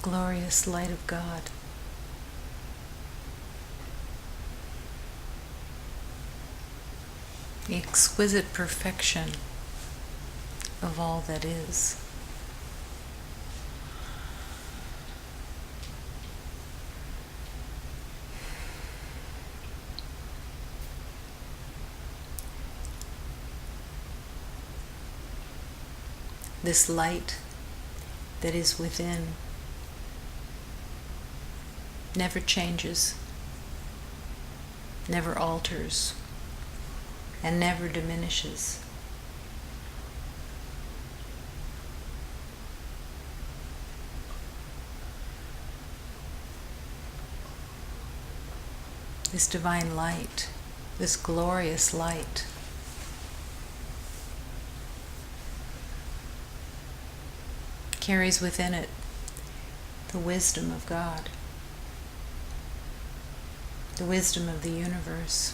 glorious light of God. The exquisite perfection of all that is. This light that is within never changes, never alters, and never diminishes. This divine light, this glorious light, carries within it the wisdom of God, the wisdom of the universe,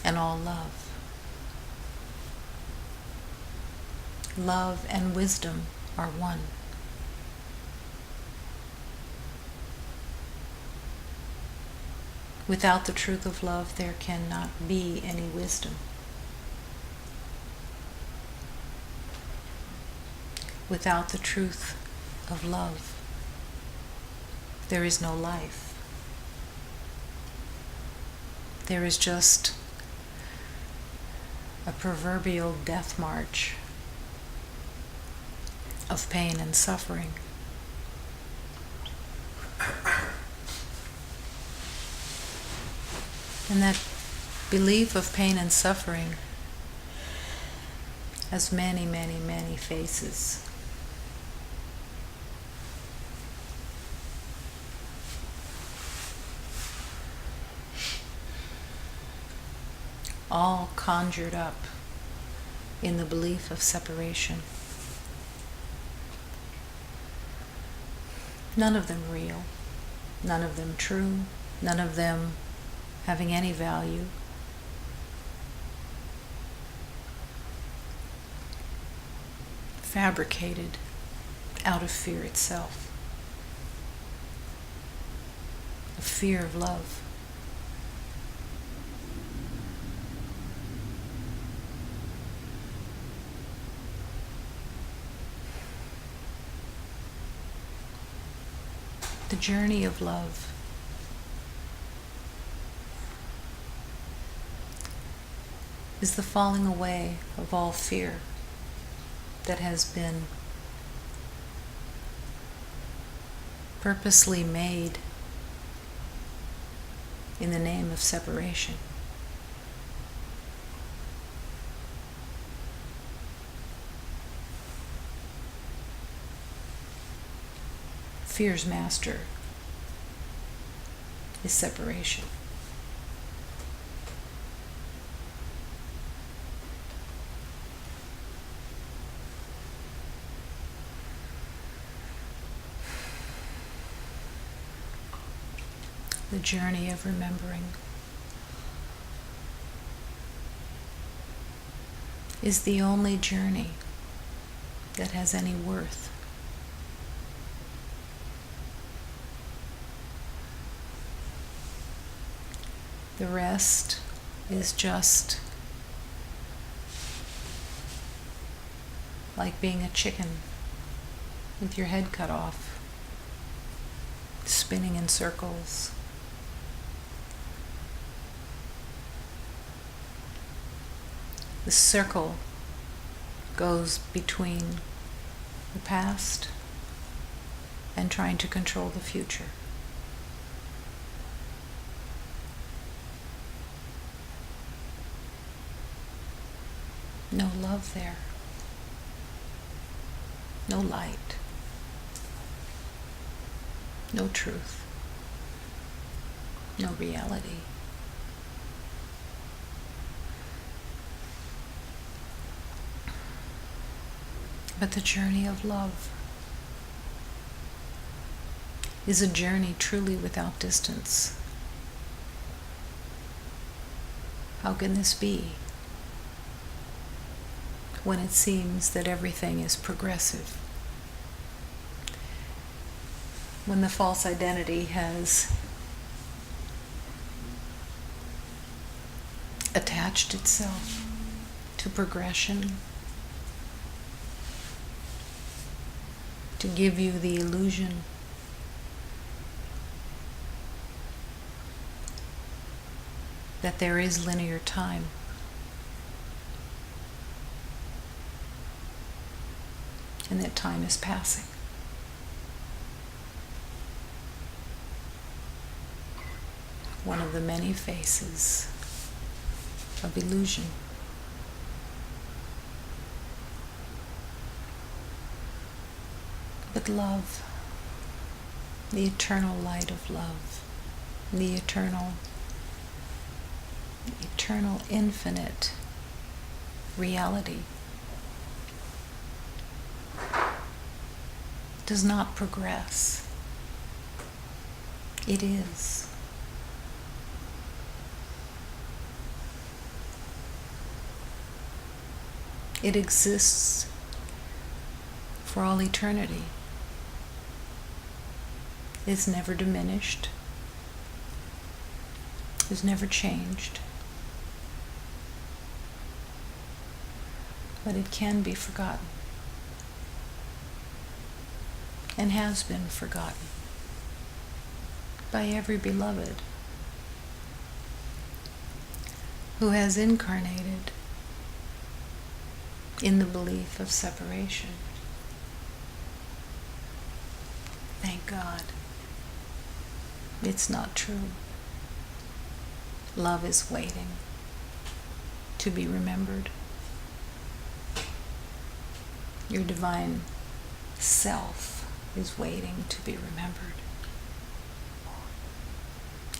and all love. Love and wisdom are one. Without the truth of love, there cannot be any wisdom. Without the truth of love, there is no life. There is just a proverbial death march of pain and suffering. And that belief of pain and suffering has many, many, many faces. All conjured up in the belief of separation. None of them real, none of them true, none of them having any value. Fabricated out of fear itself, a fear of love. The journey of love is the falling away of all fear that has been purposely made in the name of separation. Fear's master is separation. The journey of remembering is the only journey that has any worth. The rest is just like being a chicken with your head cut off, spinning in circles. The circle goes between the past and trying to control the future. No love there. No light. No truth. No reality. But the journey of love is a journey truly without distance. How can this be? when it seems that everything is progressive. When the false identity has attached itself to progression, to give you the illusion that there is linear time. And that time is passing. One of the many faces of illusion. But love, the eternal light of love, the eternal infinite reality does not progress. It is. It exists for all eternity. It's never diminished. It's never changed. But it can be forgotten. And has been forgotten by every beloved who has incarnated in the belief of separation. Thank God. It's not true. Love is waiting to be remembered. Your divine self is waiting to be remembered.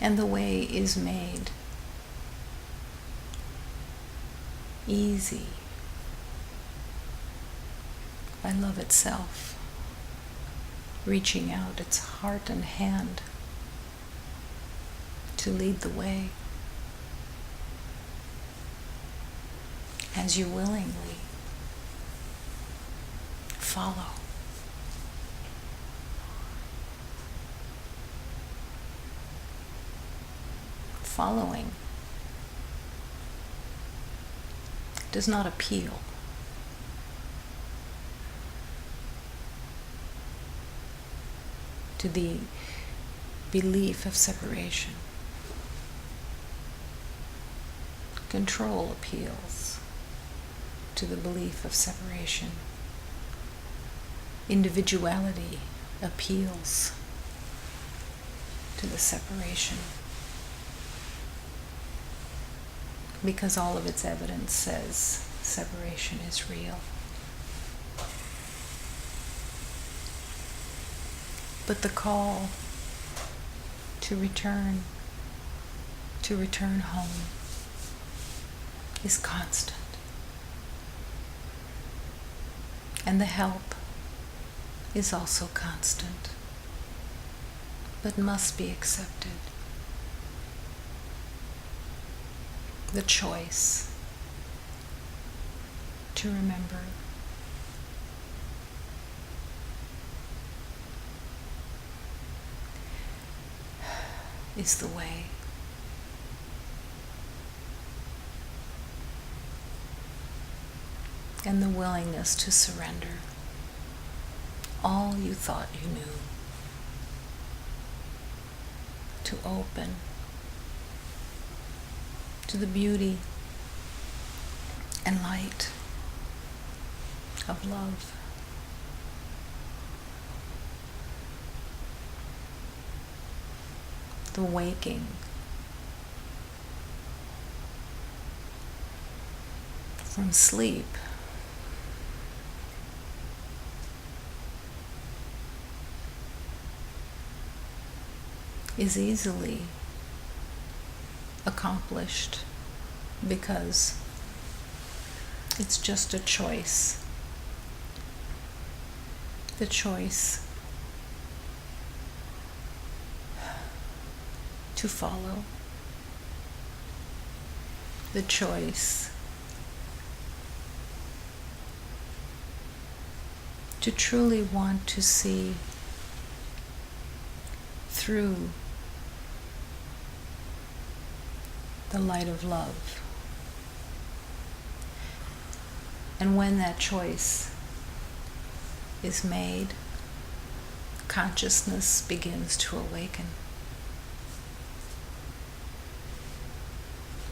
And the way is made easy by love itself, reaching out its heart and hand to lead the way as you willingly follow. Following does not appeal to the belief of separation. Control appeals to the belief of separation. Individuality appeals to the separation. Because all of its evidence says separation is real. But the call to return home is constant. And the help is also constant, but must be accepted. The choice to remember is the way. And the willingness to surrender all you thought you knew, to open to the beauty and light of love. The waking from sleep is easily accomplished because it's just a choice. The choice to follow. The choice to truly want to see through the light of love. And when that choice is made, consciousness begins to awaken.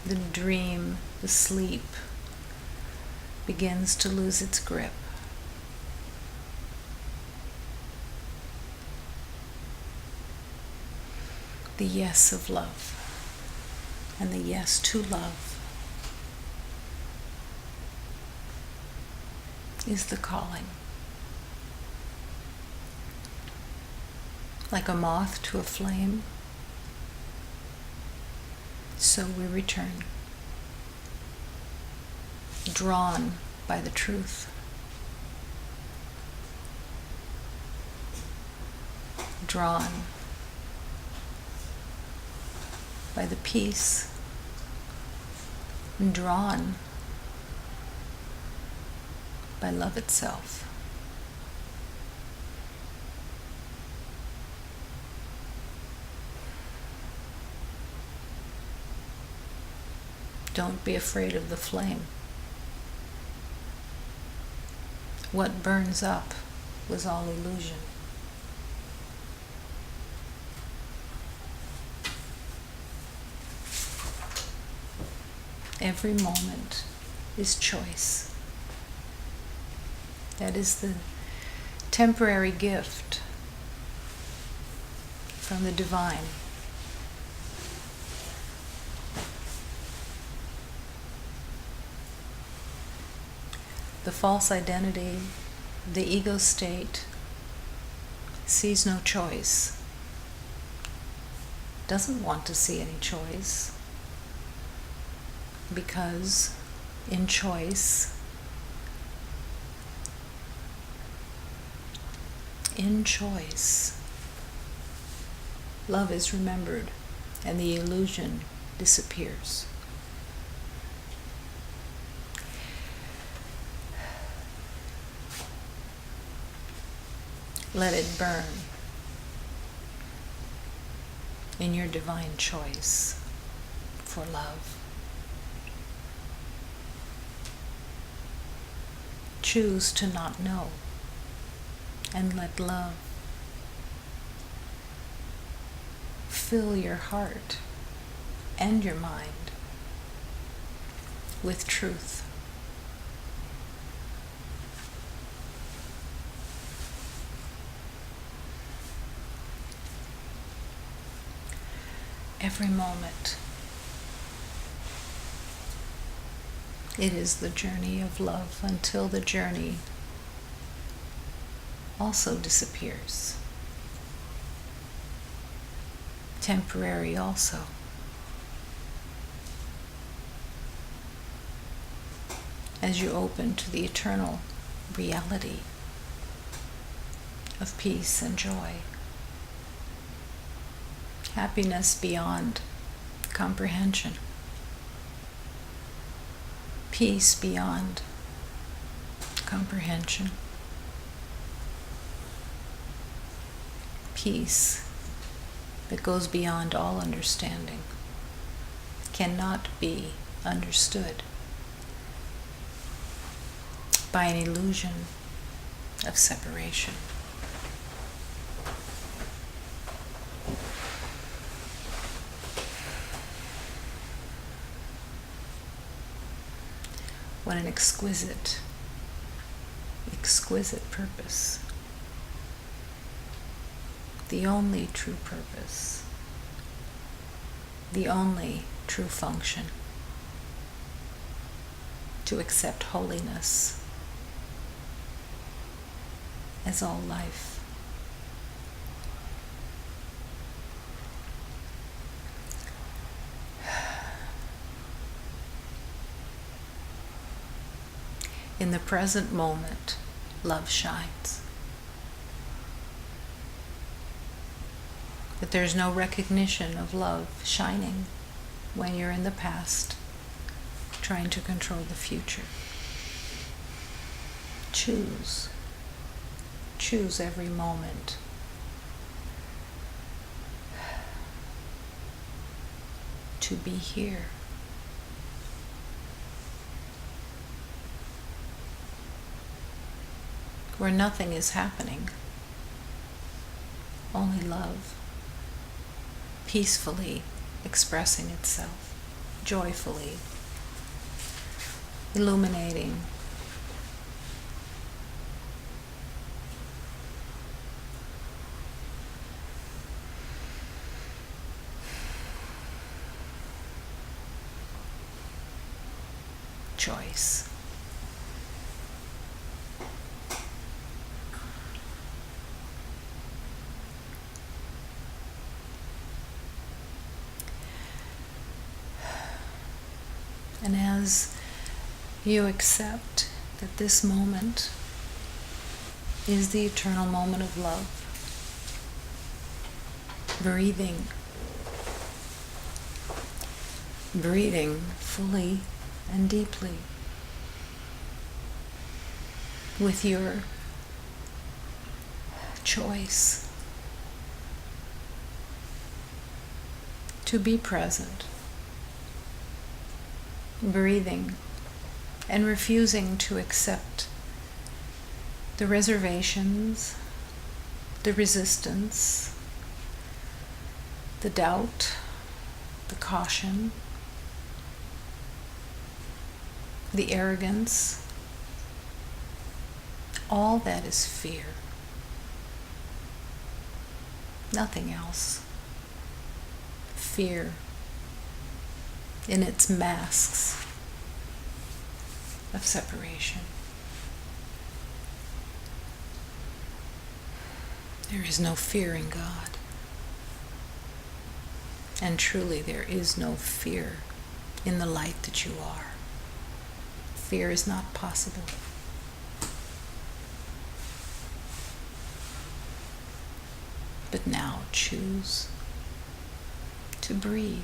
The dream, the sleep, begins to lose its grip. The yes of love and the yes to love is the calling. Like a moth to a flame, so we return, drawn by the truth, drawn by the peace, and drawn by love itself. Don't be afraid of the flame. What burns up was all illusion. Every moment is choice. That is the temporary gift from the divine. The false identity, the ego state, sees no choice, doesn't want to see any choice, because in choice, love is remembered and the illusion disappears. Let it burn in your divine choice for love. Choose to not know and let love fill your heart and your mind with truth. Every moment, it is the journey of love until the journey also disappears. Temporary also. As you open to the eternal reality of peace and joy. Happiness beyond comprehension. Peace beyond comprehension. Peace that goes beyond all understanding cannot be understood by an illusion of separation. What an exquisite, exquisite purpose. The only true purpose. The only true function. To accept holiness as all life. In the present moment, love shines. But there's no recognition of love shining when you're in the past, trying to control the future. Choose Choose every moment to be here. Where nothing is happening, only love, peacefully expressing itself, joyfully, illuminating. Choice. And as you accept that this moment is the eternal moment of love, breathing fully and deeply with your choice to be present, breathing and refusing to accept the reservations, the resistance, the doubt, the caution, the arrogance. All that is fear. Nothing else. Fear in its masks of separation. There is no fear in God. And truly, there is no fear in the light that you are. Fear is not possible. But now choose to breathe.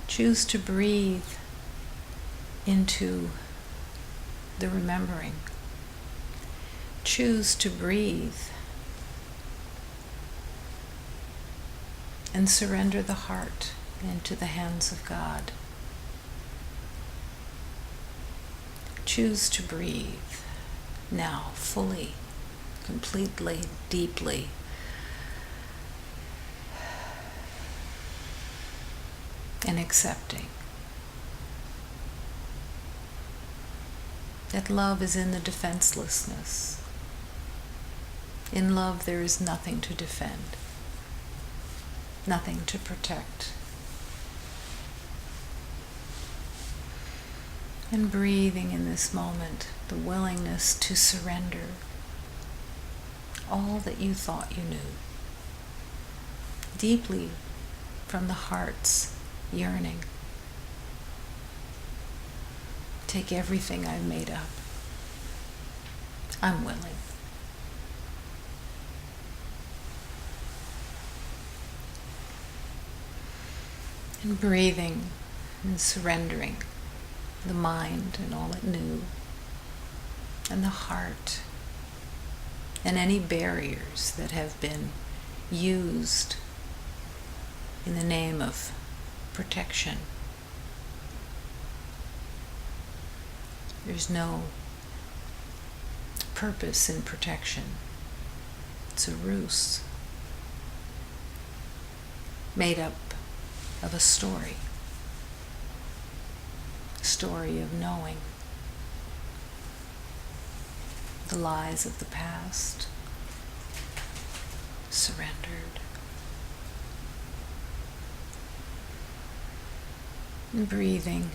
Choose to breathe into the remembering. Choose to breathe and surrender the heart into the hands of God. Choose to breathe now fully, completely, deeply. And accepting that love is in the defenselessness. In love, there is nothing to defend, nothing to protect. And breathing in this moment, the willingness to surrender all that you thought you knew, deeply from the heart's yearning. Take everything I've made up. I'm willing. And breathing and surrendering the mind and all it knew, and the heart, and any barriers that have been used in the name of protection. There's no purpose in protection. It's a ruse made up of a story of knowing the lies of the past, surrendered, and breathing,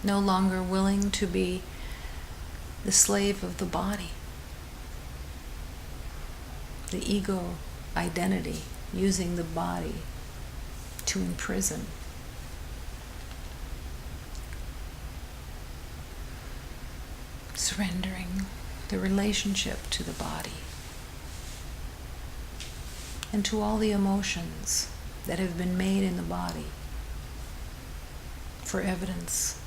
no longer willing to be the slave of the body, the ego identity, using the body to imprison. Surrendering the relationship to the body and to all the emotions that have been made in the body for evidence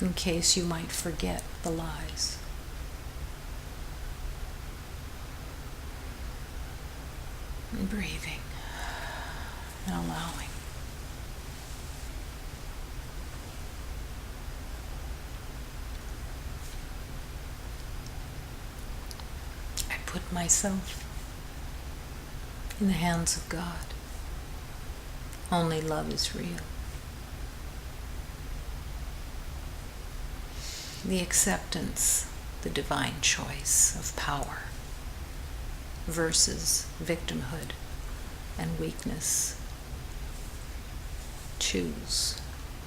in case you might forget the lies. And breathing and allowing. I put myself in the hands of God. Only love is real. The acceptance, the divine choice of power versus victimhood and weakness. Choose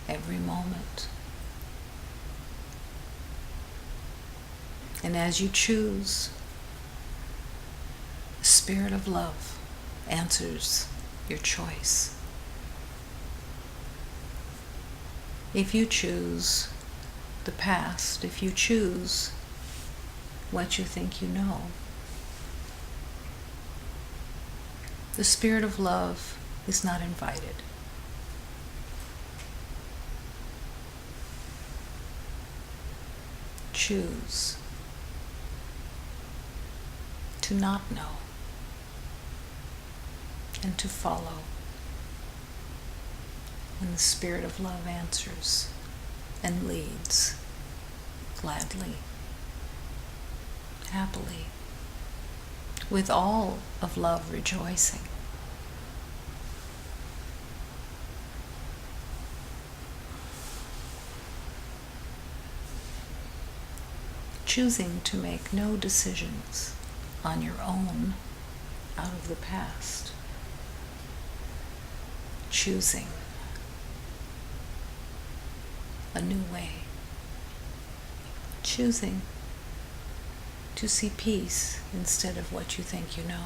every moment. And as you choose, the Spirit of love answers your choice. If you choose the past, if you choose what you think you know, the Spirit of love is not invited. Choose to not know and to follow. And the Spirit of love answers and leads gladly, happily, with all of love rejoicing. Choosing to make no decisions on your own out of the past. Choosing a new way. Choosing to see peace instead of what you think you know.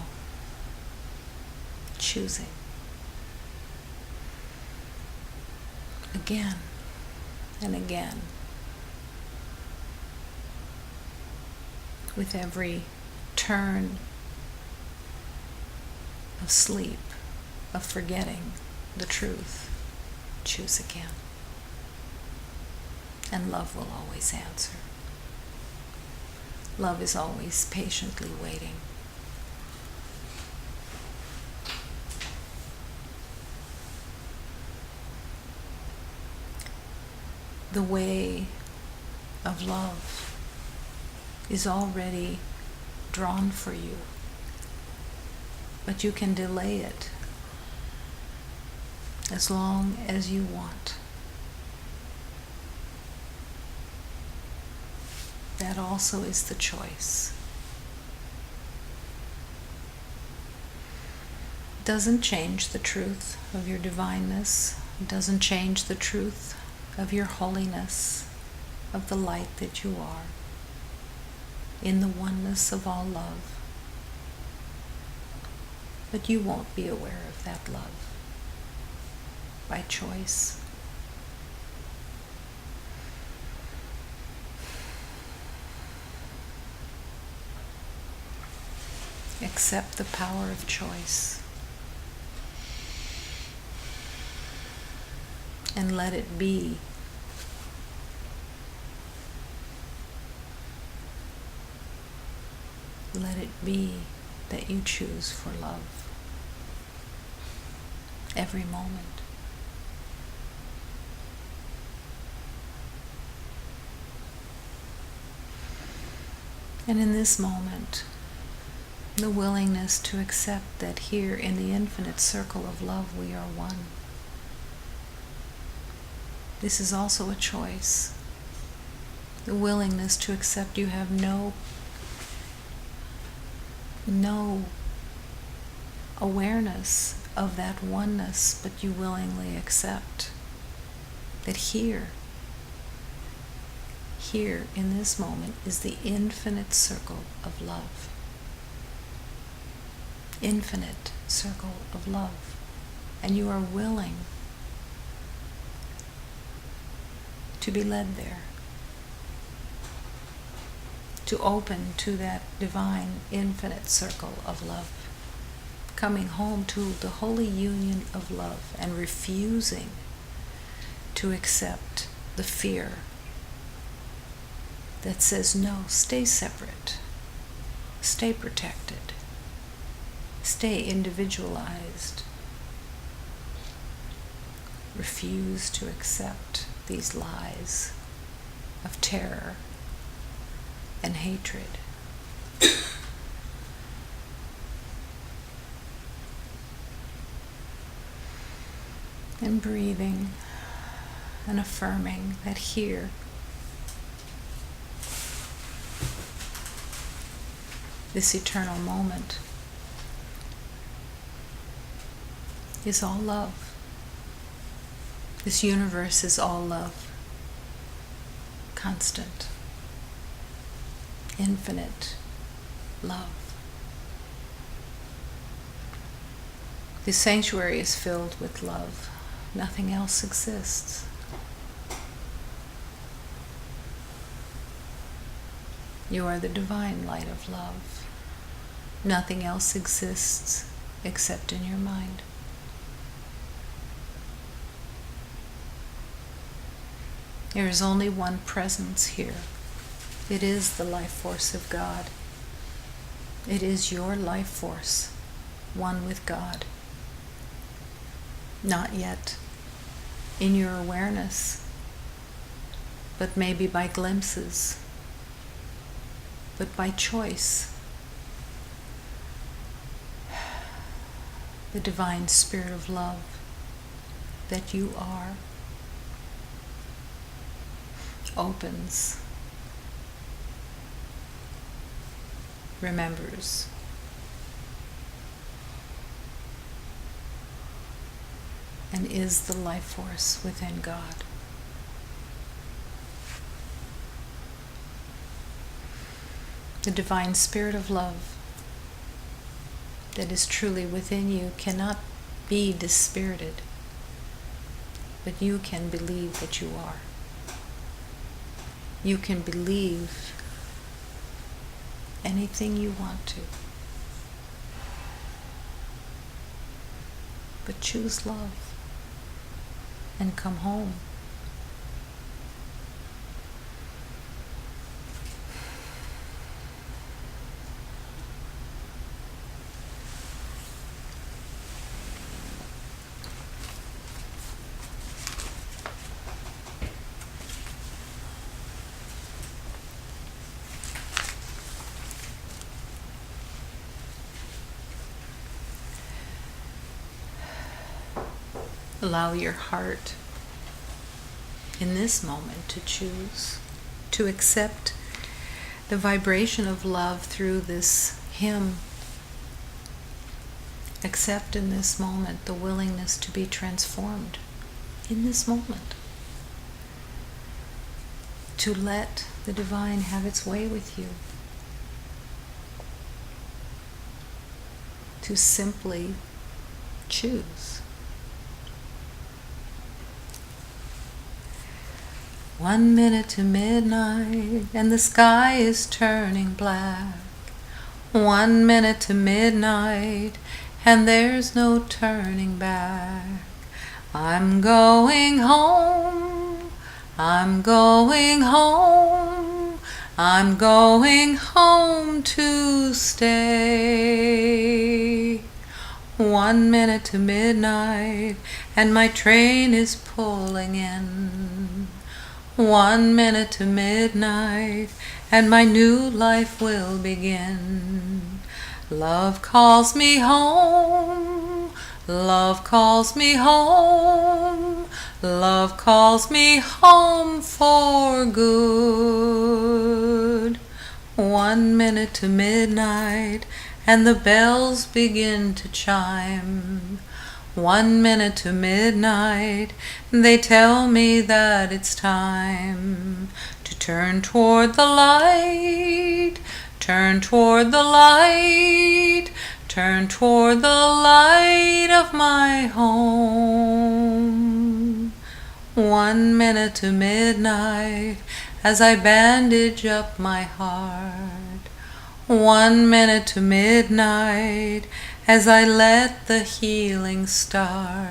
Choosing again and again with every turn of sleep, of forgetting the truth. Choose again. And love will always answer. Love is always patiently waiting. The way of love is already drawn for you, but you can delay it as long as you want. That also is the choice. It doesn't change the truth of your divineness. It doesn't change the truth of your holiness, of the light that you are, in the oneness of all love. But you won't be aware of that love by choice. Accept the power of choice and let it be. Let it be that you choose for love every moment. And in this moment, the willingness to accept that here in the infinite circle of love we are one. This is also a choice. The willingness to accept you have no awareness of that oneness, but you willingly accept that here in this moment is the infinite circle of love. Infinite circle of love. And you are willing to be led there, to open to that divine infinite circle of love, coming home to the holy union of love and refusing to accept the fear that says, no, stay separate, stay protected, stay individualized. Refuse to accept these lies of terror and hatred. And breathing and affirming that here, this eternal moment, is all love. This universe is all love. Constant, infinite love. This sanctuary is filled with love. Nothing else exists. You are the divine light of love. Nothing else exists except in your mind. There is only one presence here. It is the life force of God. It is your life force, one with God. Not yet in your awareness, but maybe by glimpses, but by choice. The divine spirit of love that you are opens, remembers, and is the life force within God. The divine spirit of love that is truly within you cannot be dispirited, but you can believe that you are. You can believe anything you want to, but choose love and come home. Allow your heart in this moment to choose, to accept the vibration of love through this hymn. Accept in this moment the willingness to be transformed in this moment. To let the divine have its way with you. To simply choose. 1 minute to midnight and the sky is turning black. 1 minute to midnight and there's no turning back. I'm going home, I'm going home, I'm going home to stay. 1 minute to midnight and my train is pulling in. 1 minute to midnight and my new life will begin. Love calls me home, love calls me home, love calls me home for good. 1 minute to midnight and the bells begin to chime. 1 minute to midnight, they tell me that it's time to turn toward the light, turn toward the light, turn toward the light of my home. 1 minute to midnight as I bandage up my heart. 1 minute to midnight as I let the healing start.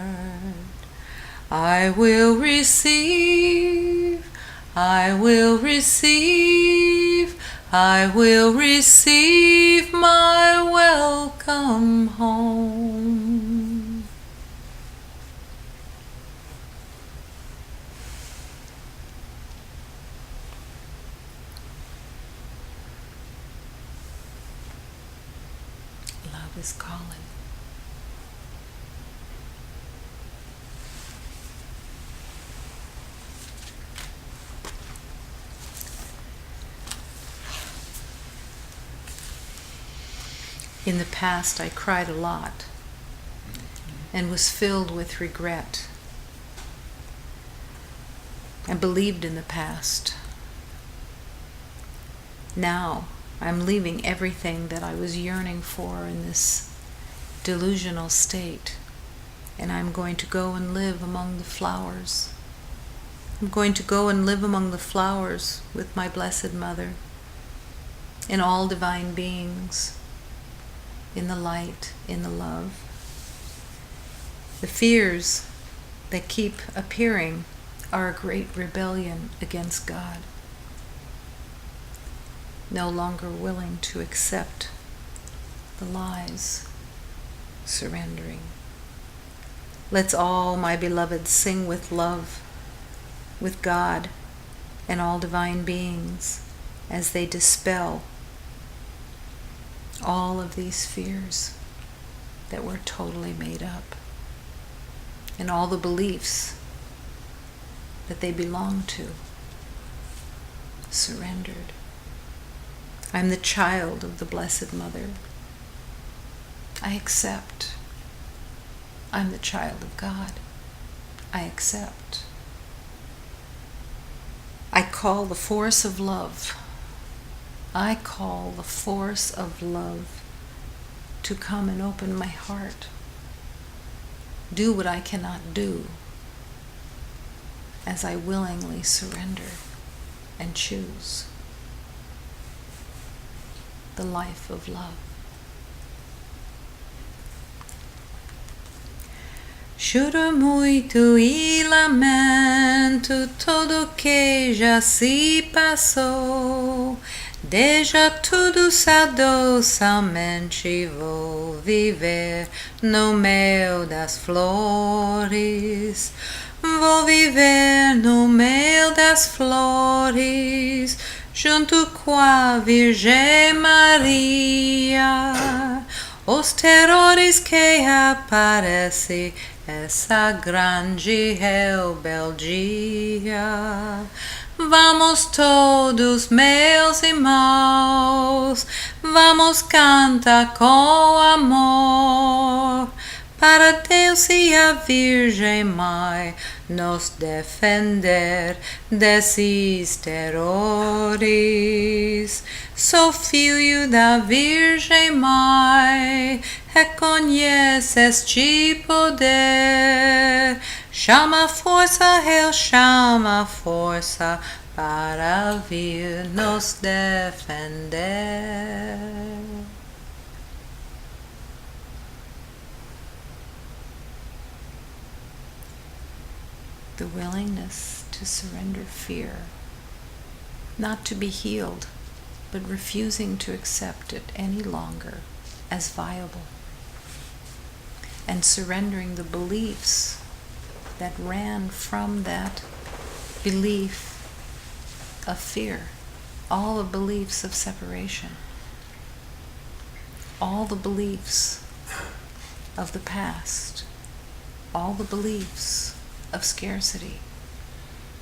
I will receive, I will receive my welcome home. Love is calling. In the past, I cried a lot and was filled with regret. I believed in the past. Now, I'm leaving everything that I was yearning for in this delusional state, and I'm going to go and live among the flowers. I'm going to go and live among the flowers with my Blessed Mother and all divine beings, in the light, in the love. The fears that keep appearing are a great rebellion against God. No longer willing to accept the lies, surrendering. Let's all, my beloved, sing with love, with God and all divine beings as they dispel all of these fears that were totally made up, and all the beliefs that they belong to, surrendered. I'm the child of the Blessed Mother. I accept. I'm the child of God. I accept. I call the force of love. I call the force of love to come and open my heart. Do what I cannot do, as I willingly surrender and choose the life of love. Choro muito e lamento tudo que já se passou. Deixa tudo sadosamente, vou viver no meio das flores. Vou viver no meio das flores, junto com a Virgem Maria. Os terrores que aparecem, essa grande rebeldia. Vamos todos, meus irmãos, vamos cantar com amor, para Deus e a Virgem Mãe nos defender desses terrores. Sou filho da Virgem Mãe, reconhece este poder. Chama a força, Ele chama a força para vir nos defender. The willingness to surrender fear, not to be healed, but refusing to accept it any longer as viable, and surrendering the beliefs that ran from that belief of fear, all the beliefs of separation, all the beliefs of the past, all the beliefs of scarcity,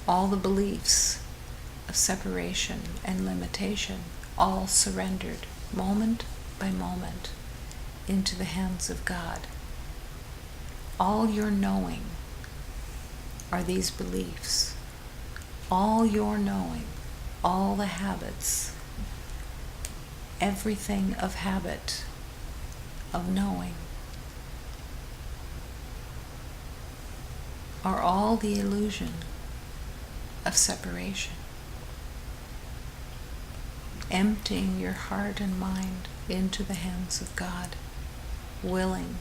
all the beliefs of separation and limitation, all surrendered moment by moment into the hands of God. All your knowing are these beliefs. All your knowing, all the habits, everything of habit, of knowing, are all the illusion of separation. Emptying your heart and mind into the hands of God, willing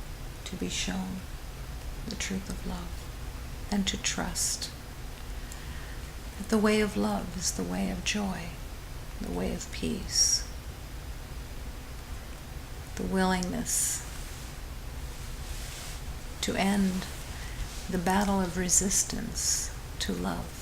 to be shown the truth of love and to trust But the way of love is the way of joy, the way of peace, the willingness to end the battle of resistance to love.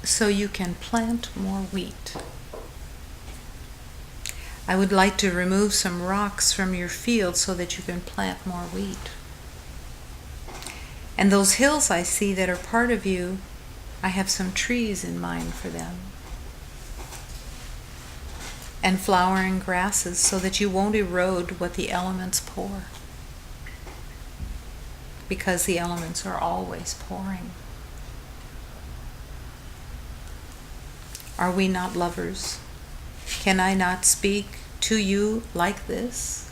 So you can plant more wheat. I would like to remove some rocks from your field so that you can plant more wheat. And those hills I see that are part of you, I have some trees in mind for them. And flowering grasses so that you won't erode what the elements pour. Because the elements are always pouring. Are we not lovers? Can I not speak to you like this?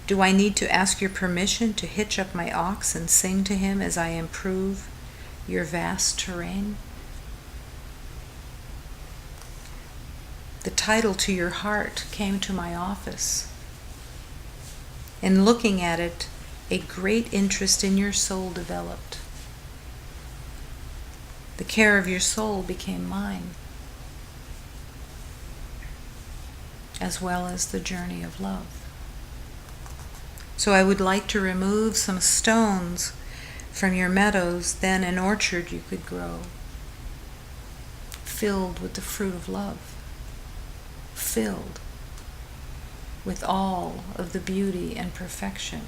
Do I need to ask your permission to hitch up my ox and sing to him as I improve your vast terrain? The title to your heart came to my office. In looking at it, a great interest in your soul developed. The care of your soul became mine, as well as the journey of love. So I would like to remove some stones from your meadows, then an orchard you could grow, filled with the fruit of love, filled with all of the beauty and perfection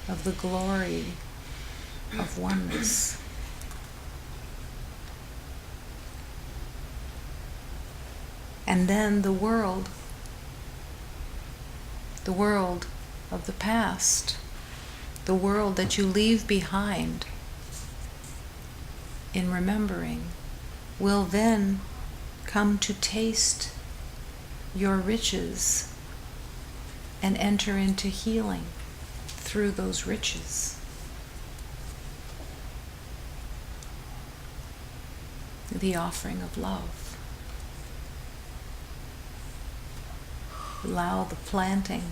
of the glory of oneness. And then the world of the past, the world that you leave behind in remembering, will then come to taste your riches and enter into healing through those riches. The offering of love. Allow the planting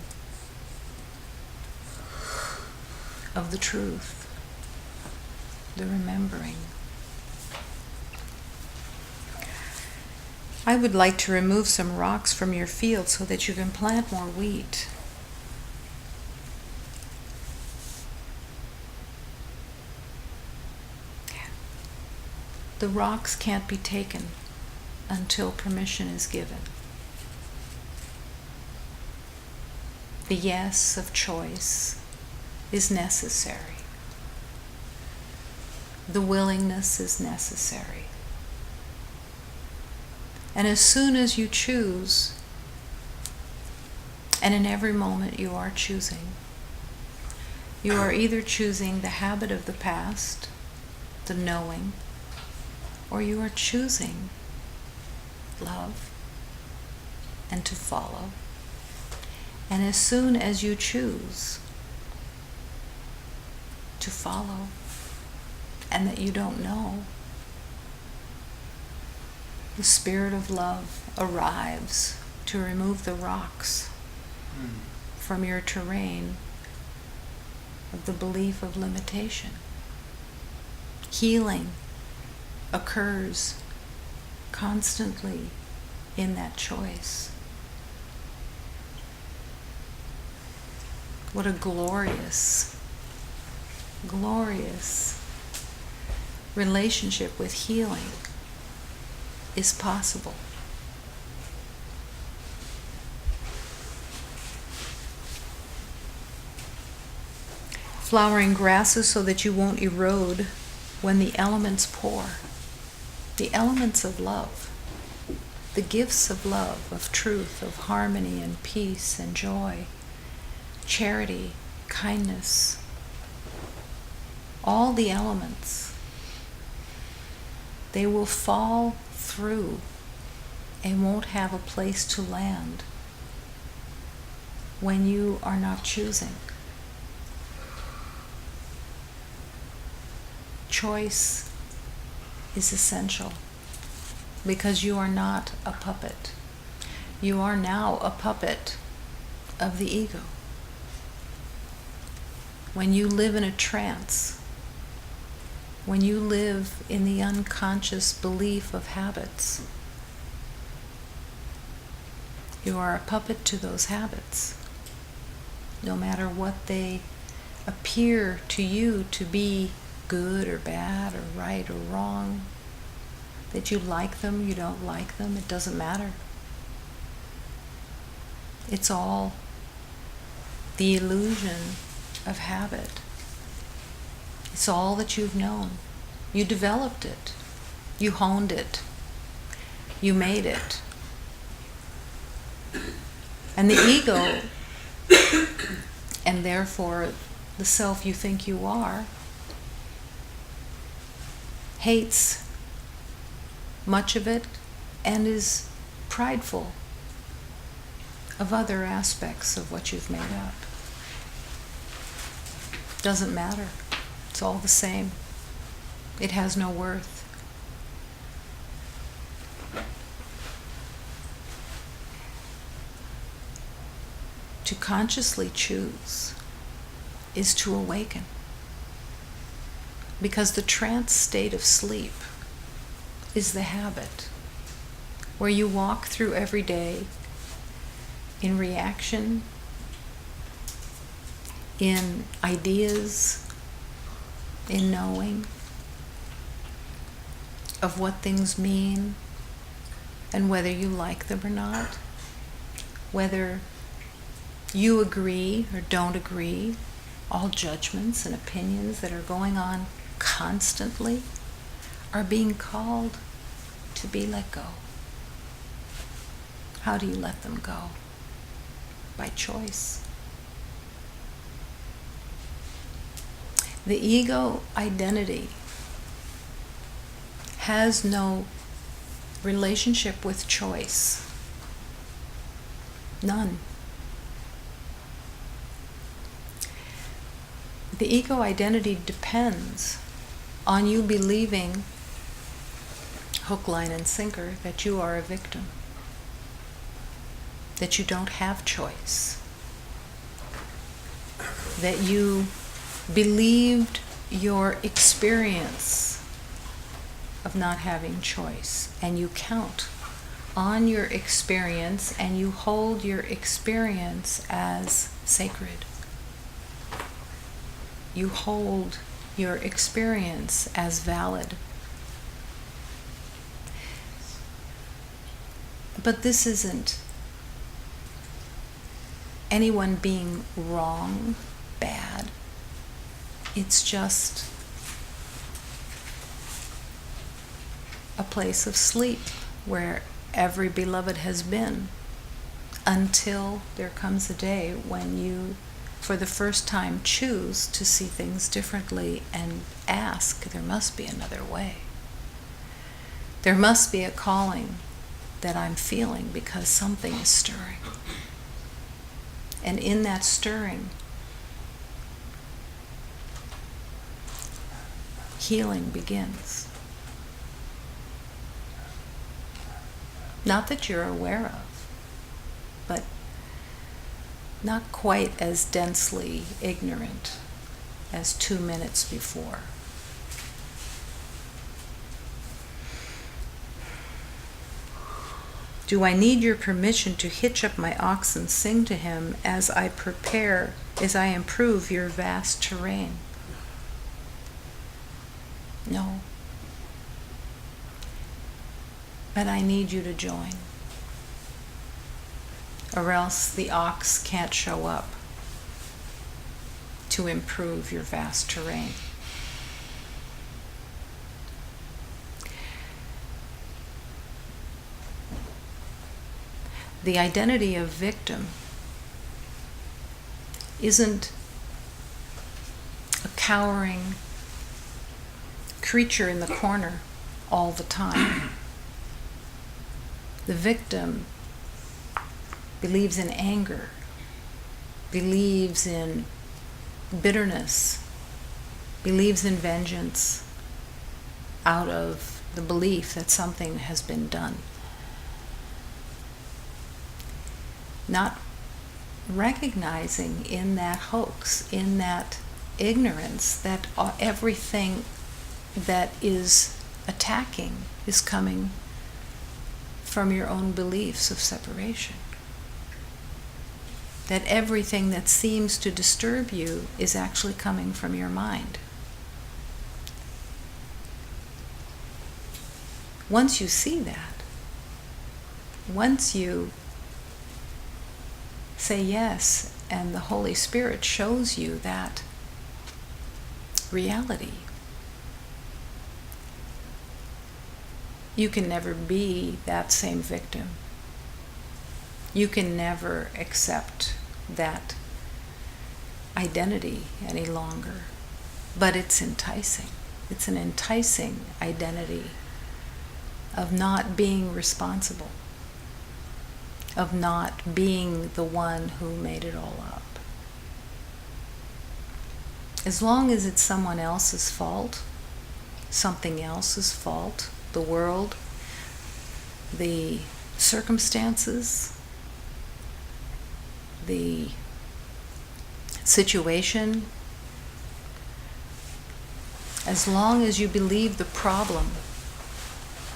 of the truth, the remembering. I would like to remove some rocks from your field so that you can plant more wheat. The rocks can't be taken until permission is given. The yes of choice is necessary. The willingness is necessary. And as soon as you choose, and in every moment you are choosing, you are either choosing the habit of the past, the knowing, or you are choosing love and to follow. And as soon as you choose to follow and that you don't know, the Spirit of love arrives to remove the rocks from your terrain of the belief of limitation. Healing occurs constantly in that choice. What a glorious, glorious relationship with healing is possible. Flowering grasses so that you won't erode when the elements pour. The elements of love, the gifts of love, of truth, of harmony and peace and joy, charity, kindness, all the elements, they will fall through and won't have a place to land when you are not choosing. choice is essential, because you are not a puppet. You are now a puppet of the ego. When you live in a trance, when you live in the unconscious belief of habits, you are a puppet to those habits. No matter what they appear to you to be good or bad or right or wrong, that you like them, you don't like them, it doesn't matter. It's all the illusion of habit. It's all that you've known. You developed it. You honed it. You made it. And the ego, and therefore the self you think you are, hates much of it and is prideful of other aspects of what you've made up. Doesn't matter. It's all the same. It has no worth. To consciously choose is to awaken. Because the trance state of sleep is the habit where you walk through every day in reaction, in ideas, in knowing of what things mean and whether you like them or not, whether you agree or don't agree, all judgments and opinions that are going on constantly are being called to be let go. How do you let them go? By choice. The ego identity has no relationship with choice. None. The ego identity depends on you believing, hook, line, and sinker, that you are a victim, that you don't have choice, that you believed your experience of not having choice, and you count on your experience and you hold your experience as sacred. You hold your experience as valid. But this isn't anyone being wrong, bad. It's just a place of sleep where every beloved has been, until there comes a day when you, for the first time, choose to see things differently and ask, there must be another way. There must be a calling that I'm feeling because something is stirring. And in that stirring, healing begins. Not that you're aware of, but not quite as densely ignorant as 2 minutes before. Do I need your permission to hitch up my ox and sing to him as I improve your vast terrain? No. But I need you to join, or else the ox can't show up to improve your vast terrain. The identity of victim isn't a cowering creature in the corner all the time. The victim believes in anger, believes in bitterness, believes in vengeance, out of the belief that something has been done. Not recognizing in that hoax, in that ignorance, that everything that is attacking is coming from your own beliefs of separation. That everything that seems to disturb you is actually coming from your mind. Once you see that, once you say yes, and the Holy Spirit shows you that reality, you can never be that same victim. You can never accept that identity any longer. But it's enticing. It's an enticing identity of not being responsible, of not being the one who made it all up. As long as it's someone else's fault, something else's fault, the world, the circumstances, the situation, as long as you believe the problem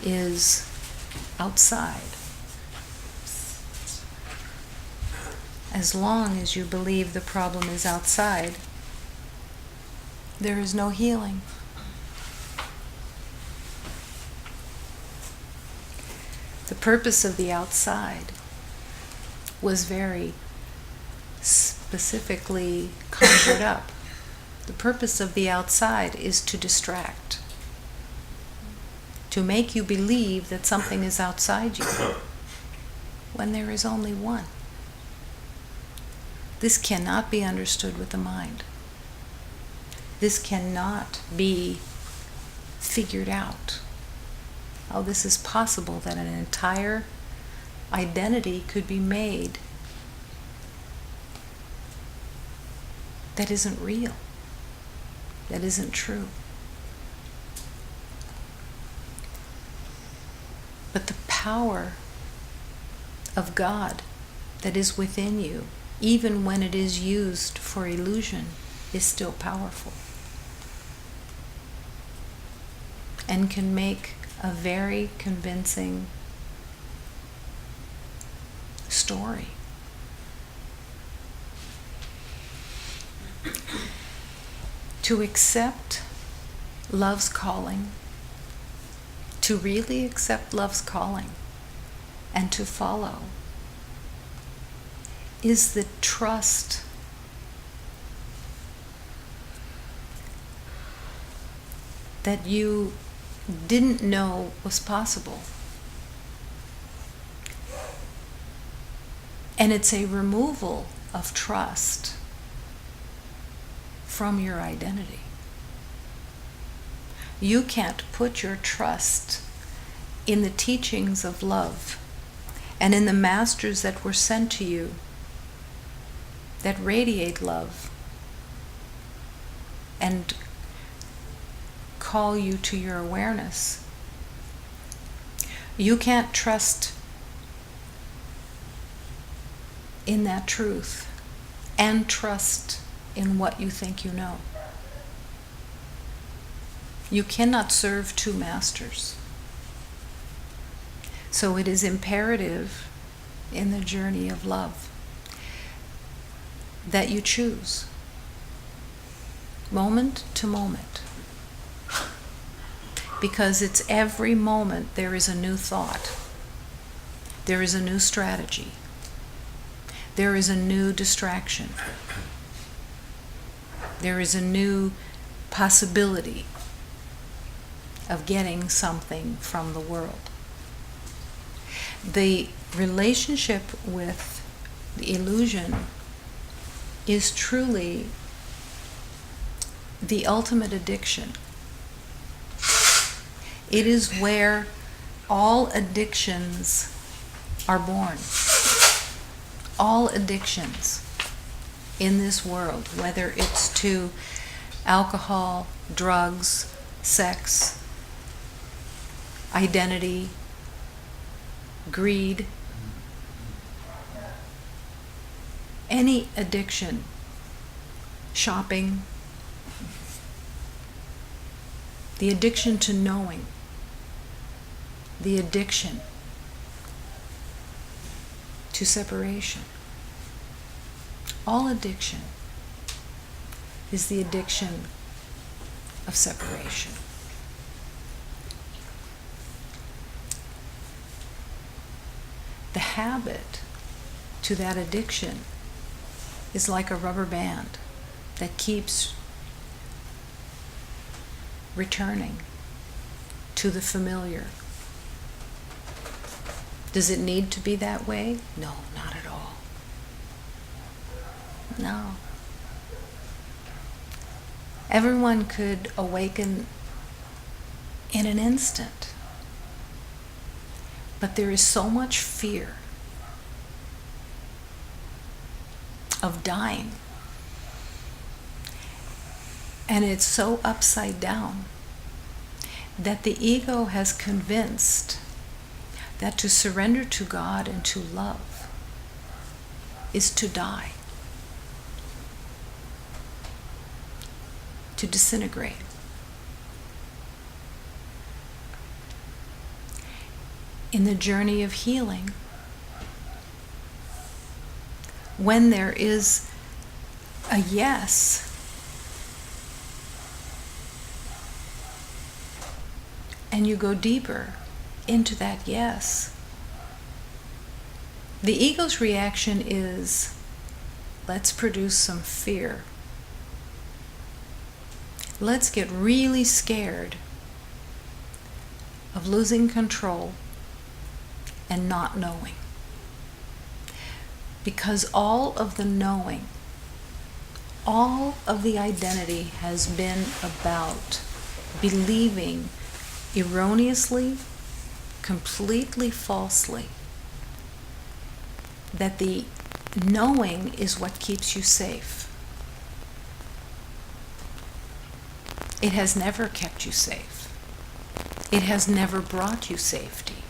is outside, as long as you believe the problem is outside, there is no healing. The purpose of the outside was very specifically conjured up. The purpose of the outside is to distract, to make you believe that something is outside you when there is only one. This cannot be understood with the mind. This cannot be figured out. How this is possible that an entire identity could be made that isn't real, that isn't true. But the power of God that is within you, even when it is used for illusion, is still powerful and can make a very convincing story. To accept love's calling, to really accept love's calling and to follow, is the trust that you didn't know was possible. And it's a removal of trust from your identity. You can't put your trust in the teachings of love and in the masters that were sent to you that radiate love and call you to your awareness. You can't trust in that truth and trust in what you think you know. You cannot serve two masters. So it is imperative in the journey of love that you choose, moment to moment. Because it's every moment there is a new thought, there is a new strategy, there is a new distraction, there is a new possibility of getting something from the world. The relationship with the illusion is truly the ultimate addiction. It is where all addictions are born. All addictions in this world, whether it's to alcohol, drugs, sex, identity, greed, any addiction, shopping, the addiction to knowing, the addiction to separation. All addiction is the addiction of separation. The habit to that addiction is like a rubber band that keeps returning to the familiar. Does it need to be that way? No, not at all. No. Everyone could awaken in an instant. But there is so much fear of dying. And it's so upside down that the ego has convinced that to surrender to God and to love is to die, to disintegrate. In the journey of healing, when there is a yes, and you go deeper into that yes, the ego's reaction is, let's produce some fear. Let's get really scared of losing control and not knowing. Because all of the knowing, all of the identity has been about believing erroneously, completely falsely, that the knowing is what keeps you safe. It has never kept you safe. It has never brought you safety.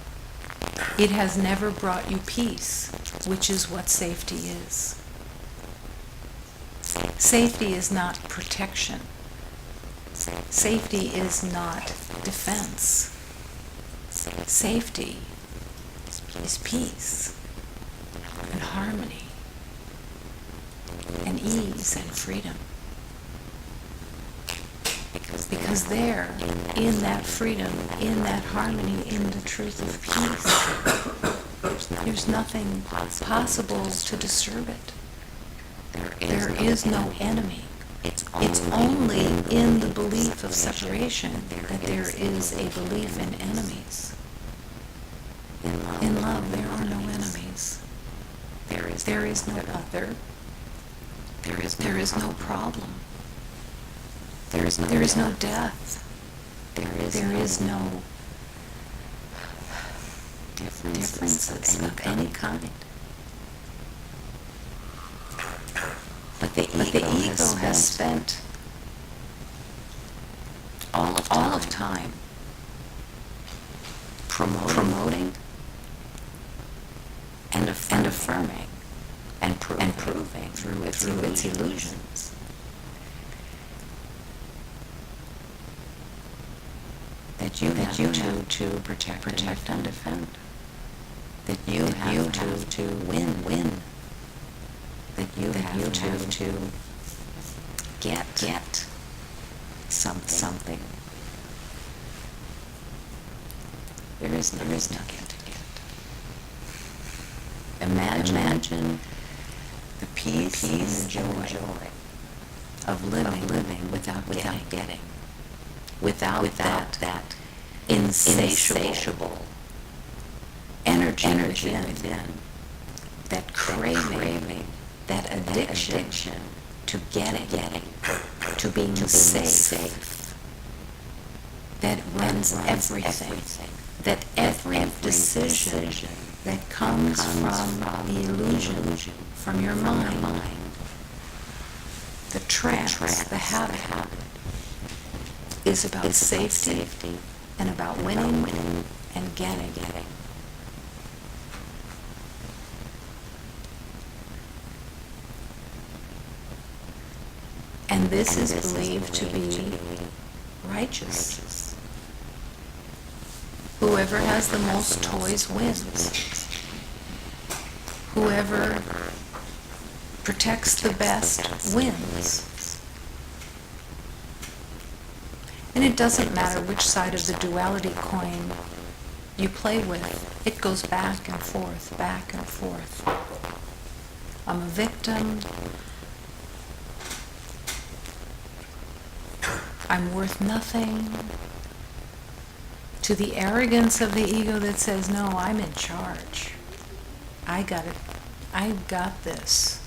It has never brought you peace, which is what safety is. Safety is not protection. Safety is not defense. Safety is peace and harmony and ease and freedom. Because there, in that freedom, in that harmony, in the truth of peace, there's nothing possible to disturb it. There is no enemy. It's only in the belief of separation that there is a belief in enemies. In love, there are no enemies. There is no other. There is no problem. There is no death. There is no differences of any kind. But the ego has spent all of time promoting and affirming and proving through its illusions that you have to protect and defend. That you have to win. That you have to get something. There is no get. Imagine the peace and joy of living without getting. Without that insatiable energy within, that craving, that addiction to getting, to being safe, that runs everything, that every decision that comes from the illusion, from your mind, the trance, the habit, is about safety and about winning and getting. And this is believed to be righteous. Whoever has the most toys wins. Whoever protects the best wins. And it doesn't matter which side of the duality coin you play with. It goes back and forth, back and forth. I'm a victim. I'm worth nothing. To the arrogance of the ego that says, no, I'm in charge. I got it. I got this.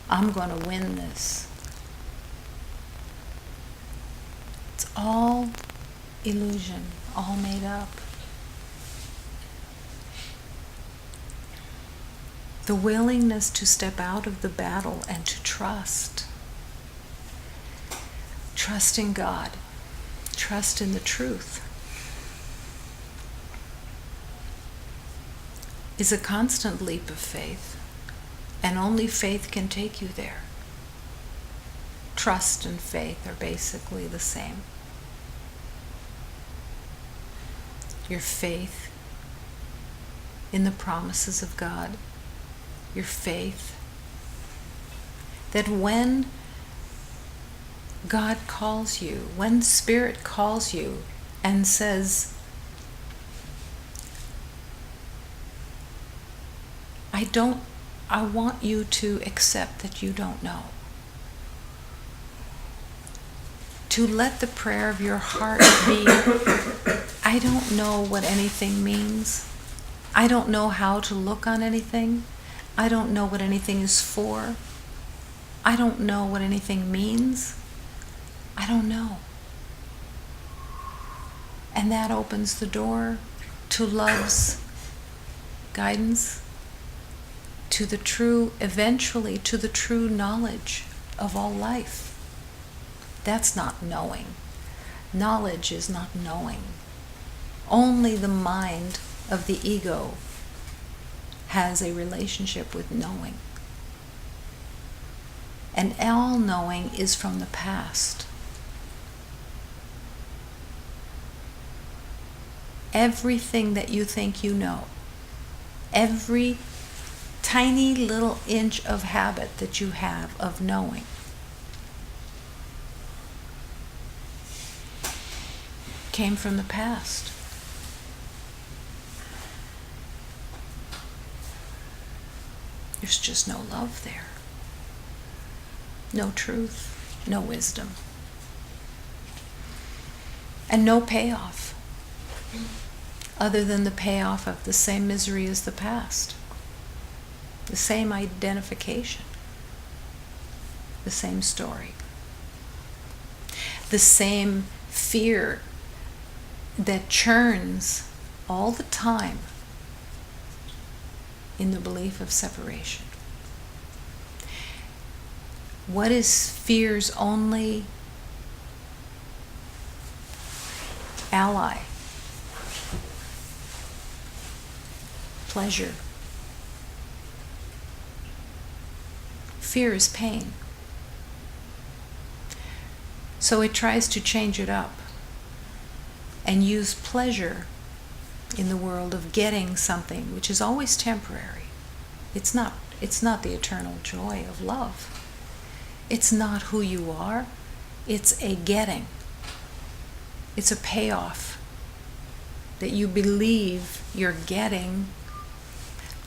I'm going to win this. It's all illusion, all made up. The willingness to step out of the battle and to trust. Trust in God. Trust in the truth. Is a constant leap of faith, and only faith can take you there. Trust and faith are basically the same. Your faith in the promises of God, your faith that when God calls you, when Spirit calls you and says, I want you to accept that you don't know. To let the prayer of your heart be, I don't know what anything means. I don't know how to look on anything. I don't know what anything is for. I don't know what anything means. I don't know. And that opens the door to love's guidance, to the true, eventually to the true knowledge of all life. That's not knowing. Knowledge is not knowing. Only the mind of the ego has a relationship with knowing. And all knowing is from the past. Everything that you think you know, every tiny little inch of habit that you have of knowing, came from the past. There's just no love there. No truth, no wisdom. And no payoff, other than the payoff of the same misery as the past. The same identification, the same story, the same fear that churns all the time in the belief of separation. What is fear's only ally? Pleasure. Fear is pain. So it tries to change it up and use pleasure in the world of getting something, which is always temporary. It's not the eternal joy of love. It's not who you are. It's a getting. It's a payoff that you believe you're getting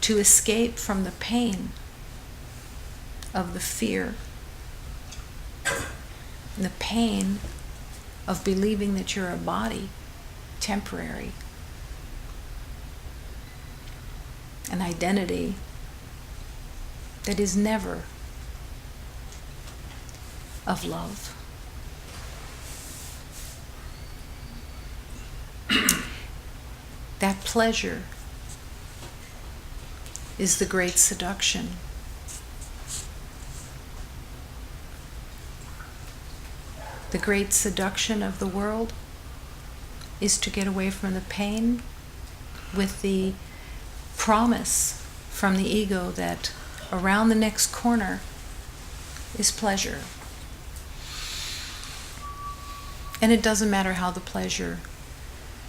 to escape from the pain of the fear, the pain of believing that you're a body, temporary, an identity that is never of love. That pleasure is the great seduction. The great seduction of the world is to get away from the pain with the promise from the ego that around the next corner is pleasure. And it doesn't matter how the pleasure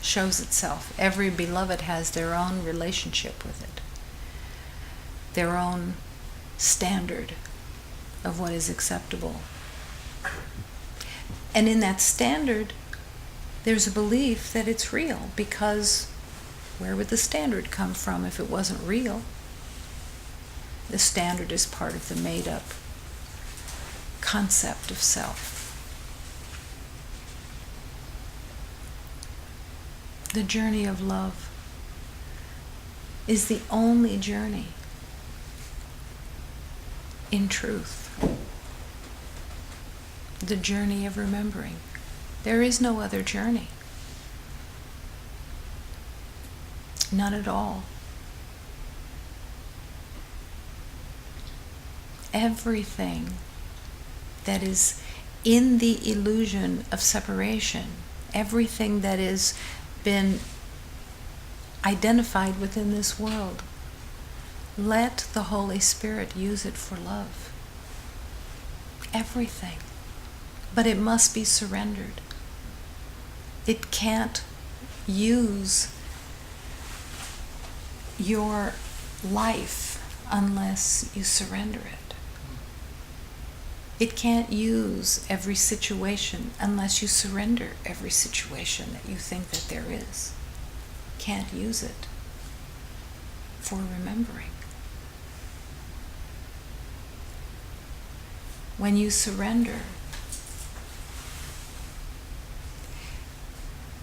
shows itself. Every beloved has their own relationship with it, their own standard of what is acceptable. And in that standard, there's a belief that it's real, because where would the standard come from if it wasn't real? The standard is part of the made-up concept of self. The journey of love is the only journey in truth. The journey of remembering. There is no other journey. None at all. Everything that is in the illusion of separation, everything that has been identified within this world, let the Holy Spirit use it for love. Everything. But it must be surrendered. It can't use your life unless you surrender it. It can't use every situation unless you surrender every situation that you think that there is. Can't use it for remembering. When you surrender,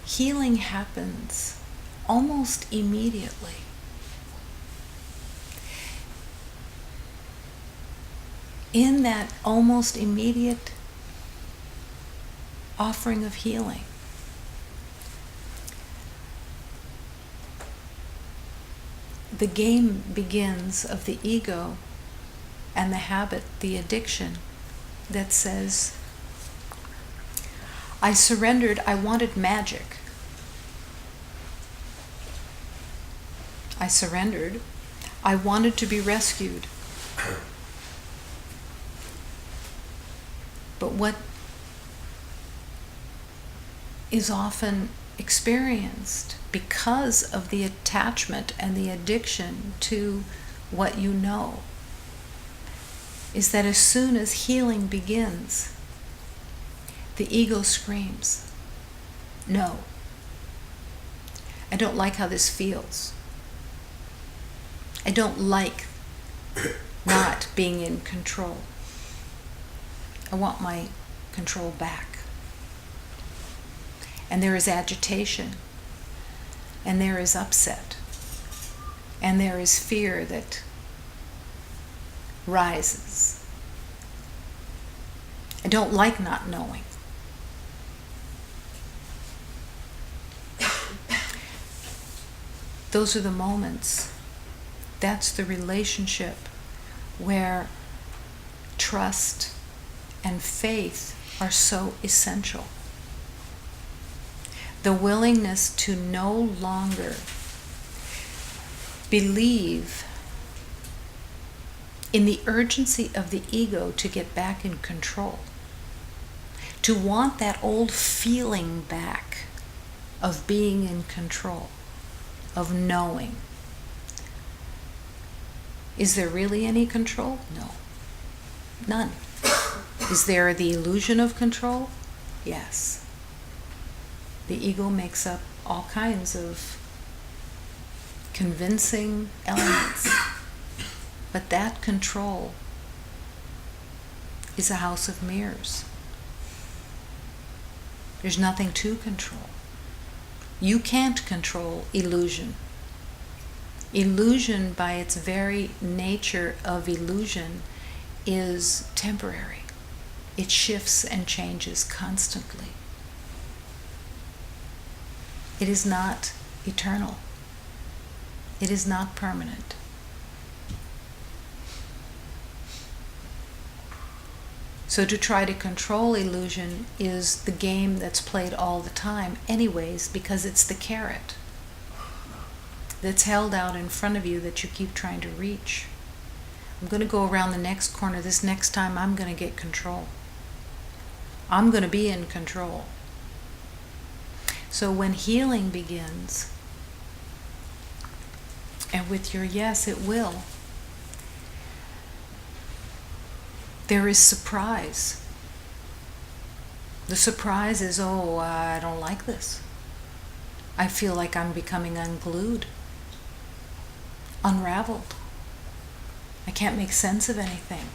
healing happens almost immediately. In that almost immediate offering of healing, the game begins of the ego and the habit, the addiction that says, I surrendered, I wanted magic. I surrendered, I wanted to be rescued. But what is often experienced because of the attachment and the addiction to what you know is that as soon as healing begins, the ego screams, no, I don't like how this feels. I don't like not being in control. I want my control back. And there is agitation, and there is upset, and there is fear that rises. I don't like not knowing. Those are the moments. That's the relationship where trust and faith are so essential. The willingness to no longer believe in the urgency of the ego to get back in control, to want that old feeling back of being in control, of knowing. Is there really any control? No. None. Is there the illusion of control? Yes. The ego makes up all kinds of convincing elements. But that control is a house of mirrors. There's nothing to control. You can't control illusion. Illusion, by its very nature of illusion, is temporary. It shifts and changes constantly. It is not eternal. It is not permanent. So to try to control illusion is the game that's played all the time anyways, because it's the carrot that's held out in front of you that you keep trying to reach. I'm going to go around the next corner. This next time I'm going to get control. I'm going to be in control. So when healing begins, and with your yes, it will, there is surprise. The surprise is, oh, I don't like this. I feel like I'm becoming unglued, unraveled. I can't make sense of anything.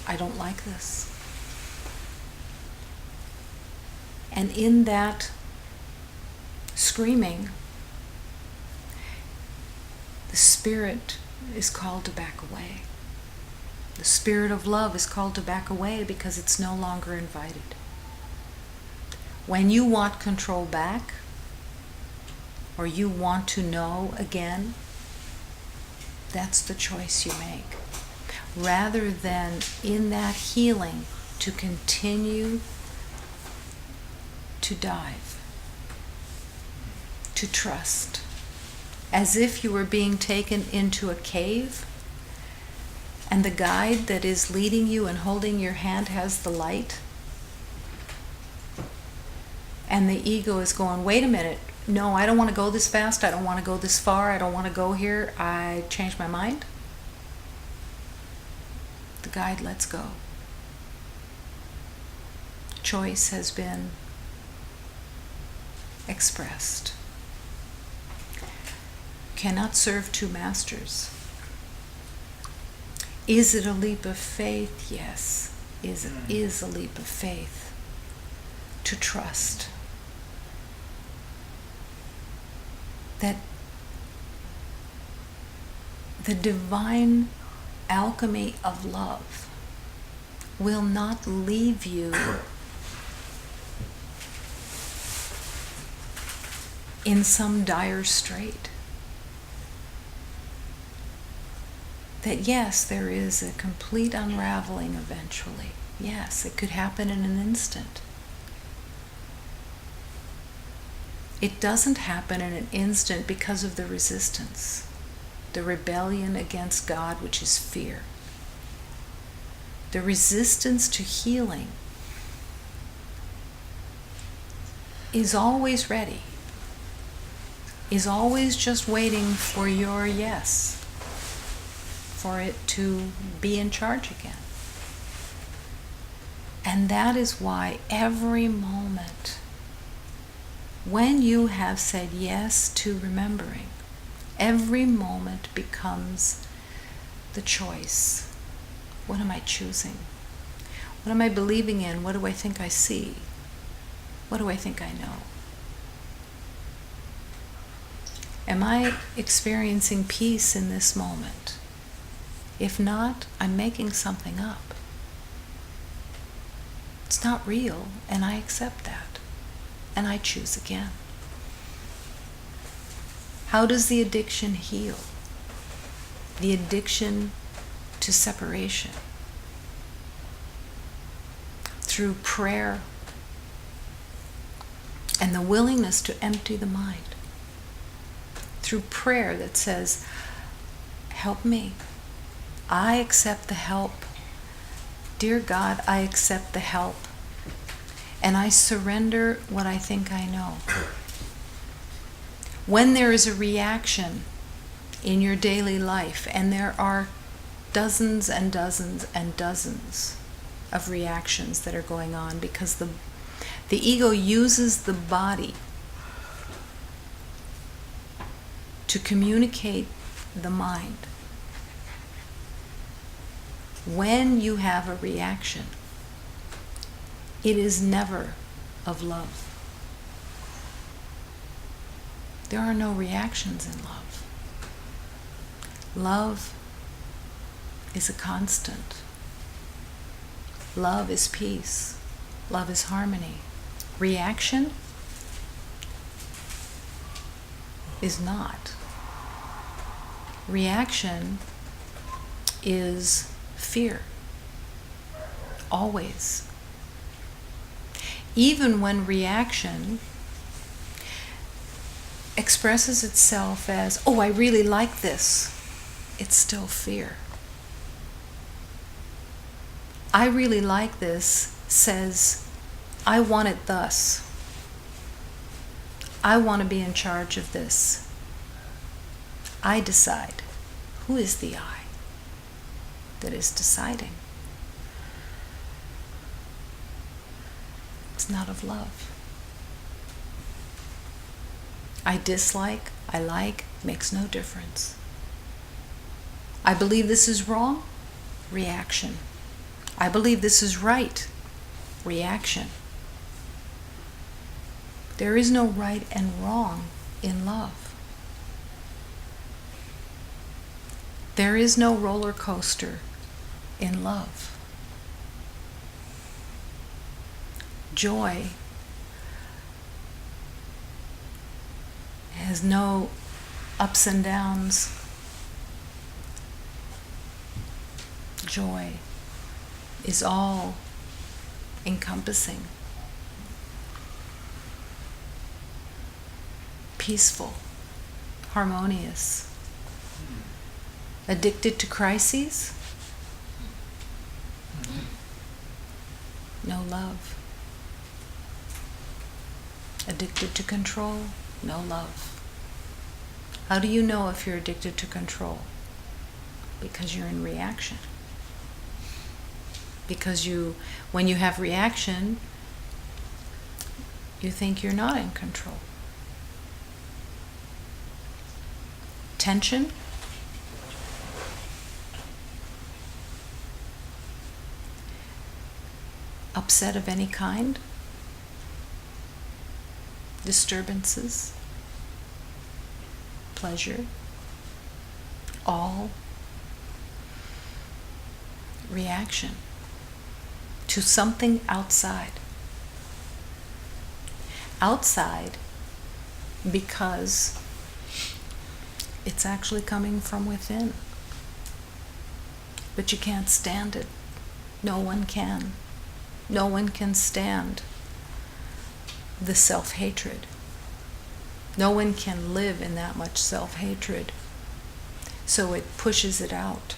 I don't like this. And in that screaming, the spirit is called to back away. The spirit of love is called to back away because it's no longer invited. When you want control back, or you want to know again, that's the choice you make. Rather than in that healing to continue to dive, to trust, as if you were being taken into a cave and the guide that is leading you and holding your hand has the light, and the ego is going, wait a minute, no, I don't want to go this fast, I don't want to go this far, I don't want to go here, I changed my mind. The guide lets go. Choice has been expressed. Cannot serve two masters. Is it a leap of faith? Yes, it is a leap of faith to trust that the divine alchemy of love will not leave you in some dire strait. That yes, there is a complete unraveling eventually. Yes, it could happen in an instant. It doesn't happen in an instant because of the resistance, the rebellion against God, which is fear. The resistance to healing is always ready, is always just waiting for your yes, for it to be in charge again. And that is why every moment, when you have said yes to remembering, every moment becomes the choice. What am I choosing? What am I believing in? What do I think I see? What do I think I know? Am I experiencing peace in this moment? If not, I'm making something up. It's not real, and I accept that. And I choose again. How does the addiction heal? The addiction to separation. Through prayer and the willingness to empty the mind. Through prayer that says, help me. I accept the help. Dear God, I accept the help. And I surrender what I think I know. When there is a reaction in your daily life, and there are dozens and dozens and dozens of reactions that are going on because the ego uses the body to communicate the mind. When you have a reaction, it is never of love. There are no reactions in love. Love is a constant. Love is peace. Love is harmony. Reaction is not. Reaction is fear. Always. Even when reaction expresses itself as, oh, I really like this, it's still fear. I really like this says, I want it thus. I want to be in charge of this. I decide. Who is the I that is deciding? It's not of love. I dislike, I like, makes no difference. I believe this is wrong, reaction. I believe this is right, reaction. There is no right and wrong in love. There is no roller coaster in love. Joy has no ups and downs. Joy is all encompassing, peaceful, harmonious. Addicted to crises? No love. Addicted to control? No love. How do you know if you're addicted to control? Because you're in reaction. Because when you have reaction, you think you're not in control. Tension? Upset of any kind? Disturbances? Pleasure? All reaction to something outside. Outside because it's actually coming from within. But you can't stand it. No one can. No one can stand the self-hatred. No one can live in that much self-hatred. So it pushes it out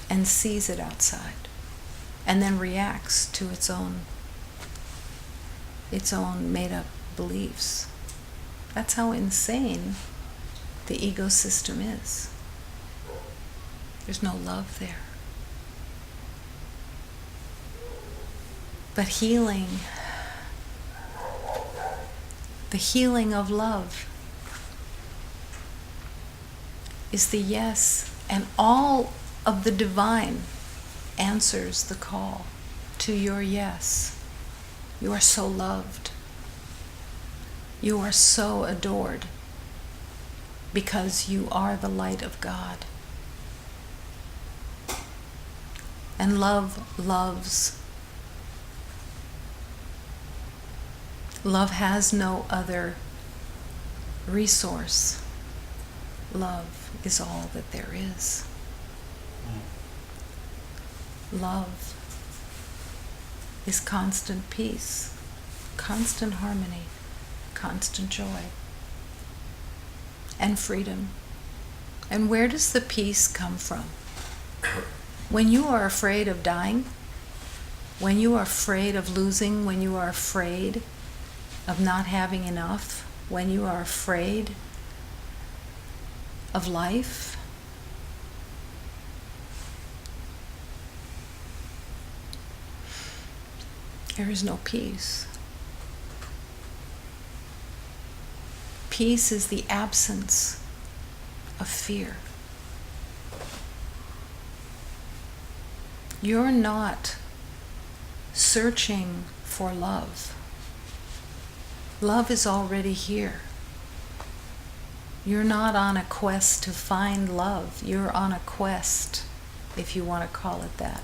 and sees it outside and then reacts to its own made-up beliefs. That's how insane the ego system is. There's no love there. But healing, the healing of love, is the yes, and all of the divine answers the call to your yes. You are so loved. You are so adored because you are the light of God. And love loves. Love has no other resource. Love is all that there is. Love is constant peace, constant harmony, constant joy, and freedom. And where does the peace come from? When you are afraid of dying, when you are afraid of losing, when you are afraid of not having enough, when you are afraid of life, there is no peace. Peace is the absence of fear. You're not searching for love. Love is already here. You're not on a quest to find love. You're on a quest, if you want to call it that,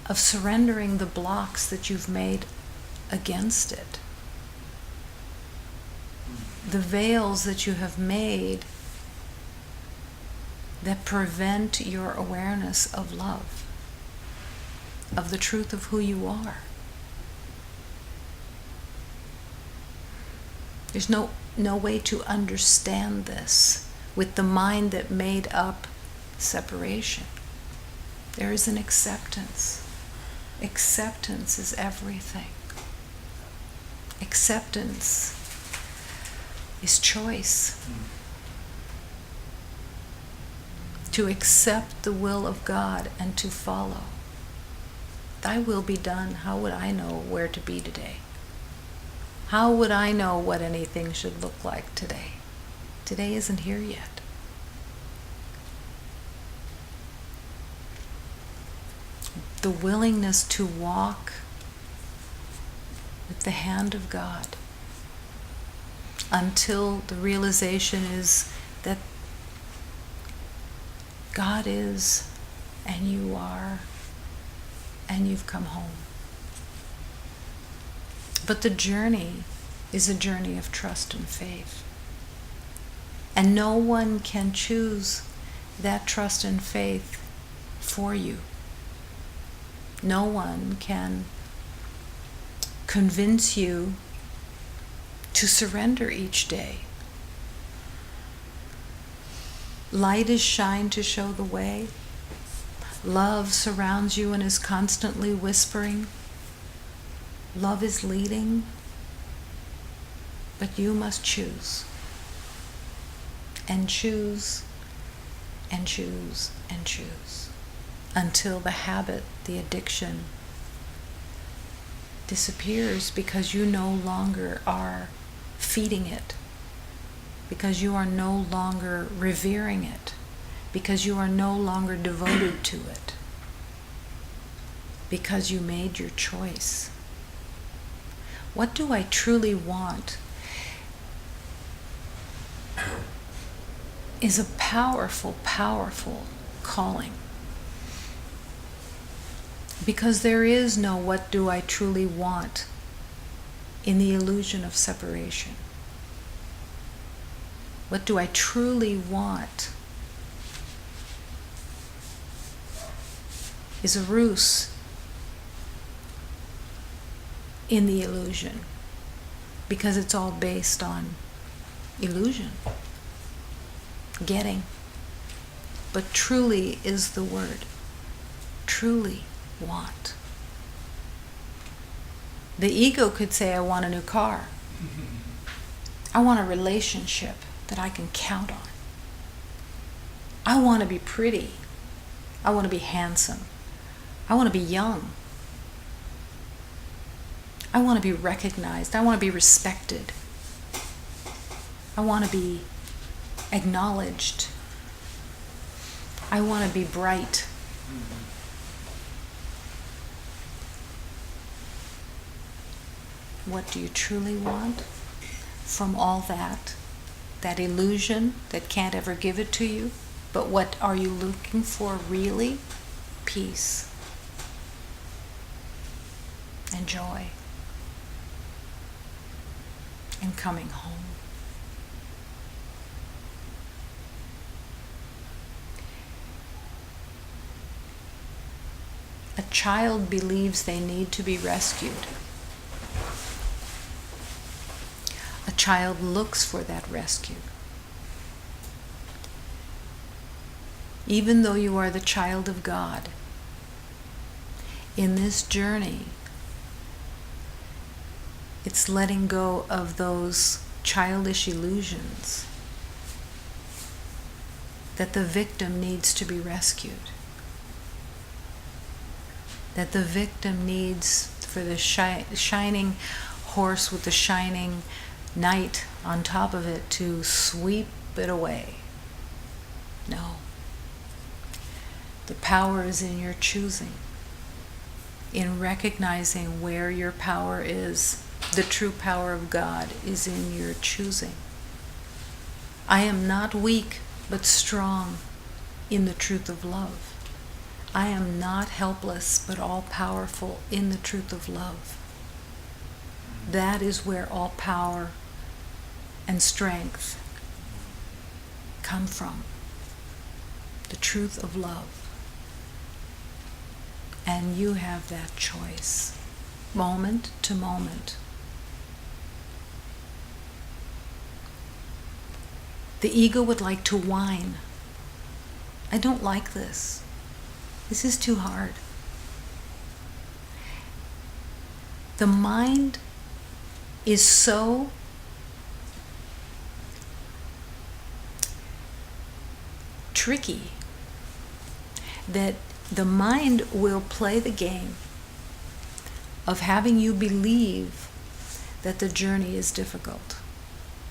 of surrendering the blocks that you've made against it. The veils that you have made that prevent your awareness of love, of the truth of who you are. There's no way to understand this with the mind that made up separation. There is an acceptance. Acceptance is everything. Acceptance is choice. To accept the will of God and to follow. Thy will be done. How would I know where to be today? How would I know what anything should look like today? Today isn't here yet. The willingness to walk with the hand of God until the realization is that God is, and you are, and you've come home. But the journey is a journey of trust and faith. And no one can choose that trust and faith for you. No one can convince you to surrender each day. Light is shined to show the way. Love surrounds you and is constantly whispering. Love is leading. But you must choose. And choose, and choose, and choose. Until the habit, the addiction, disappears because you no longer are feeding it. Because you are no longer revering it, because you are no longer devoted to it, because you made your choice. What do I truly want is a powerful, powerful calling. Because there is no what do I truly want in the illusion of separation. What do I truly want is a ruse in the illusion, because it's all based on illusion, getting. But truly is the word, truly want. The ego could say, I want a new car. I want a relationship that I can count on. I want to be pretty. I want to be handsome. I want to be young. I want to be recognized. I want to be respected. I want to be acknowledged. I want to be bright. What do you truly want from all that? That illusion that can't ever give it to you? But what are you looking for really? Peace and joy and coming home. A child believes they need to be rescued. A child looks for that rescue. Even though you are the child of God, in this journey, it's letting go of those childish illusions that the victim needs to be rescued. That the victim needs for the shining horse with the shining knight on top of it to sweep it away. No. The power is in your choosing, in recognizing where your power is. The true power of God is in your choosing. I am not weak, but strong in the truth of love. I am not helpless, but all-powerful in the truth of love. That is where all power and strength come from. the truth of love. And you have that choice, moment to moment. The ego would like to whine. I don't like this. This is too hard. The mind is so tricky that the mind will play the game of having you believe that the journey is difficult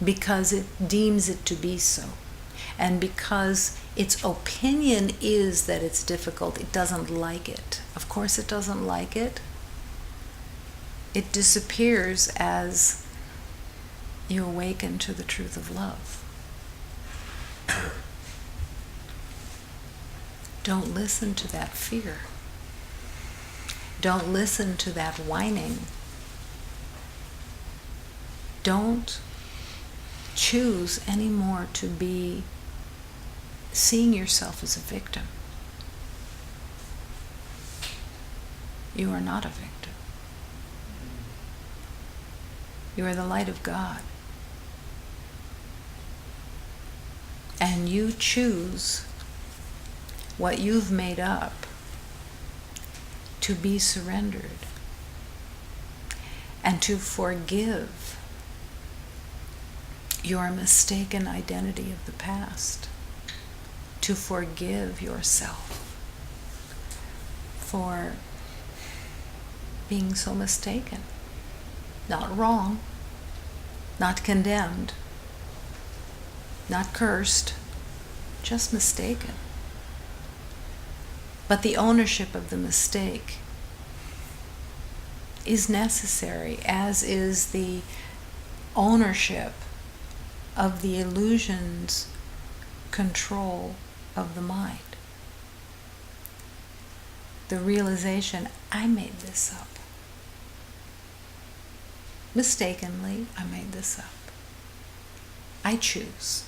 because it deems it to be so. And because its opinion is that it's difficult, it doesn't like it. Of course it doesn't like it. It disappears as you awaken to the truth of love. Don't listen to that fear. Don't listen to that whining. Don't choose anymore to be seeing yourself as a victim. You are not a victim. You are the light of God. And you choose what you've made up to be surrendered and to forgive your mistaken identity of the past, to forgive yourself for being so mistaken, not wrong, not condemned, not cursed, just mistaken. But the ownership of the mistake is necessary, as is the ownership of the illusion's control of the mind. The realization, I made this up. Mistakenly, I made this up. I choose.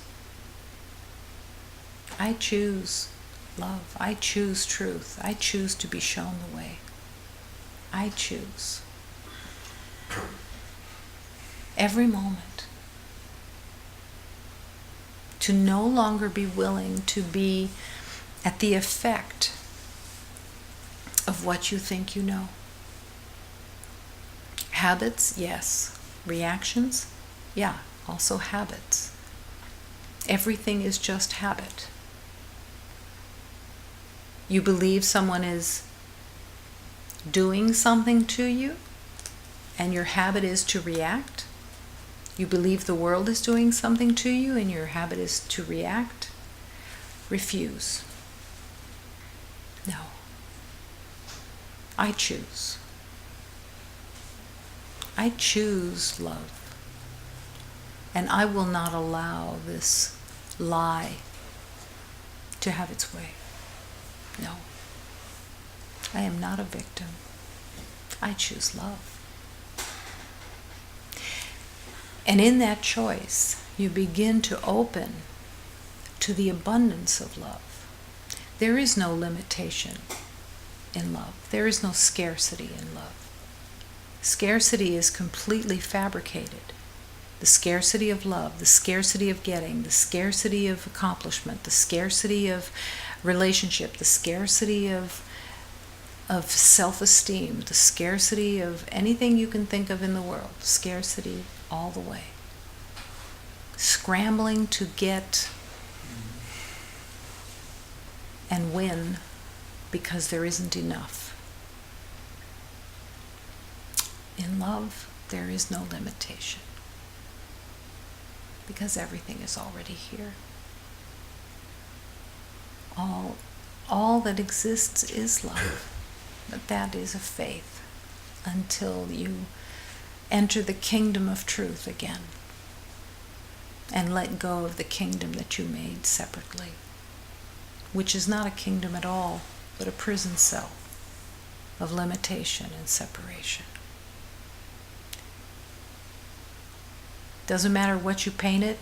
I choose love. I choose truth. I choose to be shown the way. I choose. Every moment. To no longer be willing to be at the effect of what you think you know. Habits, yes. Reactions, yeah, also habits. Everything is just habit. You believe someone is doing something to you, and your habit is to react. You believe the world is doing something to you, and your habit is to react. Refuse. No. I choose. I choose love. And I will not allow this lie to have its way. No. I am not a victim. I choose love. And in that choice, you begin to open to the abundance of love. There is no limitation in love. There is no scarcity in love. Scarcity is completely fabricated. The scarcity of love, the scarcity of getting, the scarcity of accomplishment, the scarcity of relationship, the scarcity of self-esteem, the scarcity of anything you can think of in the world. Scarcity all the way. Scrambling to get and win because there isn't enough. In love, there is no limitation because everything is already here. All that exists is love, but that is a faith until you enter the kingdom of truth again and let go of the kingdom that you made separately, which is not a kingdom at all, but a prison cell of limitation and separation. Doesn't matter what you paint it,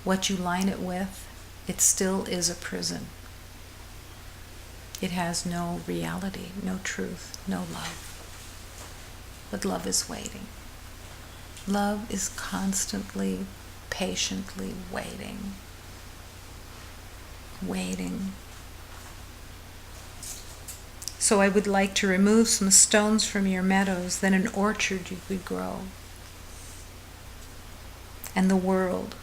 what you line it with, it still is a prison. It has no reality, no truth, no love. But love is waiting. Love is constantly, patiently waiting. Waiting. So I would like to remove some stones from your meadows, then an orchard you could grow. And the world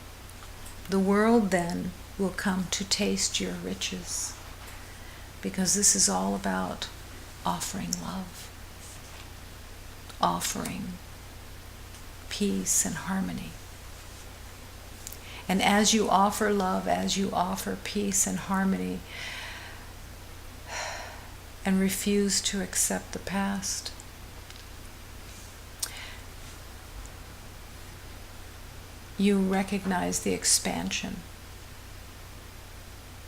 then will come to taste your riches, because this is all about offering love, offering peace and harmony. And as you offer love, as you offer peace and harmony, and refuse to accept the past, you recognize the expansion,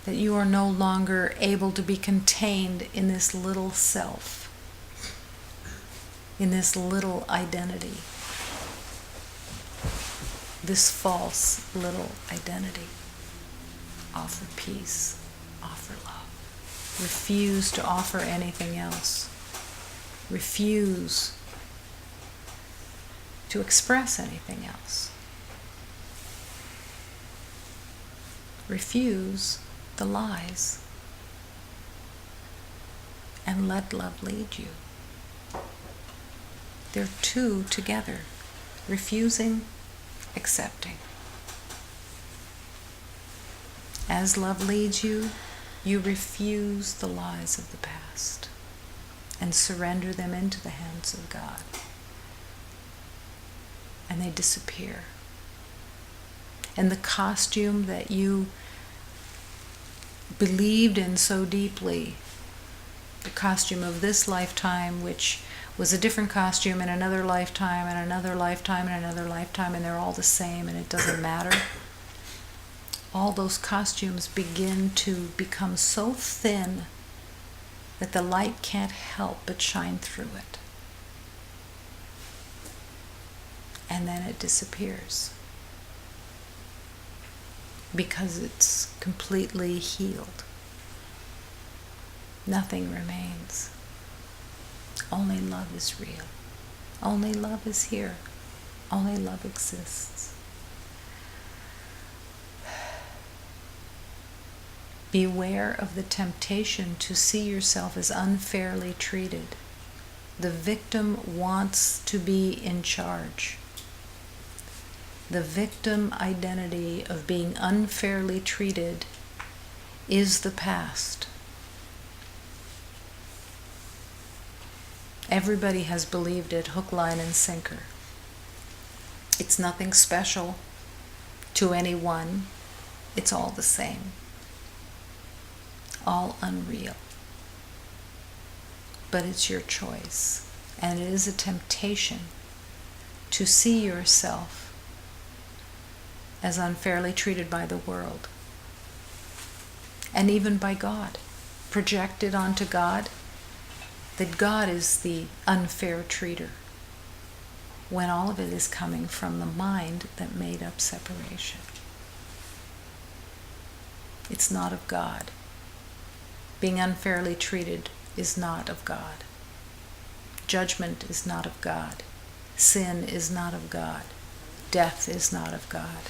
that you are no longer able to be contained in this little self, in this little identity, this false little identity. Offer peace, offer love. Refuse to offer anything else. Refuse to express anything else. Refuse the lies and let love lead you. They're two together, refusing, accepting. As love leads you, you refuse the lies of the past and surrender them into the hands of God. And they disappear. And the costume that you believed in so deeply, the costume of this lifetime, which was a different costume in another lifetime, and another lifetime, and another lifetime, and they're all the same, and it doesn't matter. All those costumes begin to become so thin that the light can't help but shine through it. And then it disappears, because it's completely healed. Nothing remains. Only love is real. Only love is here. Only love exists. Beware of the temptation to see yourself as unfairly treated. The victim wants to be in charge. The victim identity of being unfairly treated is the past. Everybody has believed it, hook, line, and sinker. It's nothing special to anyone. It's all the same. All unreal. But it's your choice. And it is a temptation to see yourself as unfairly treated by the world. And even by God. Projected onto God, that God is the unfair treater, when all of it is coming from the mind that made up separation. It's not of God. Being unfairly treated is not of God. Judgment is not of God. Sin is not of God. Death is not of God.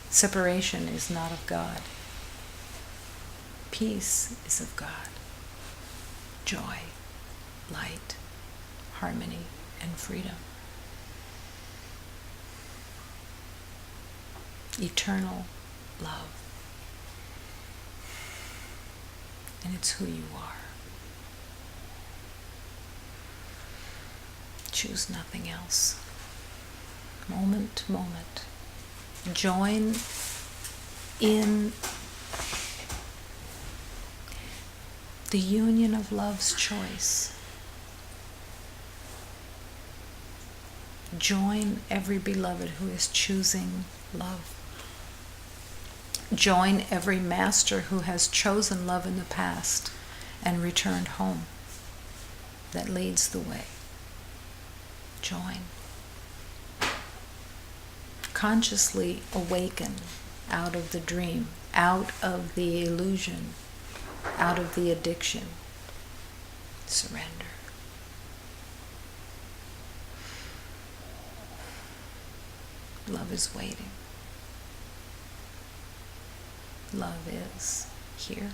Separation is not of God. Peace is of God. Joy, light, harmony, and freedom. Eternal love. And it's who you are. Choose nothing else. Moment to moment. Join in the union of love's choice. Join every beloved who is choosing love. Join every master who has chosen love in the past and returned home, that leads the way. Join. Consciously awaken out of the dream, out of the illusion, out of the addiction. Surrender. Love is waiting. Love is here.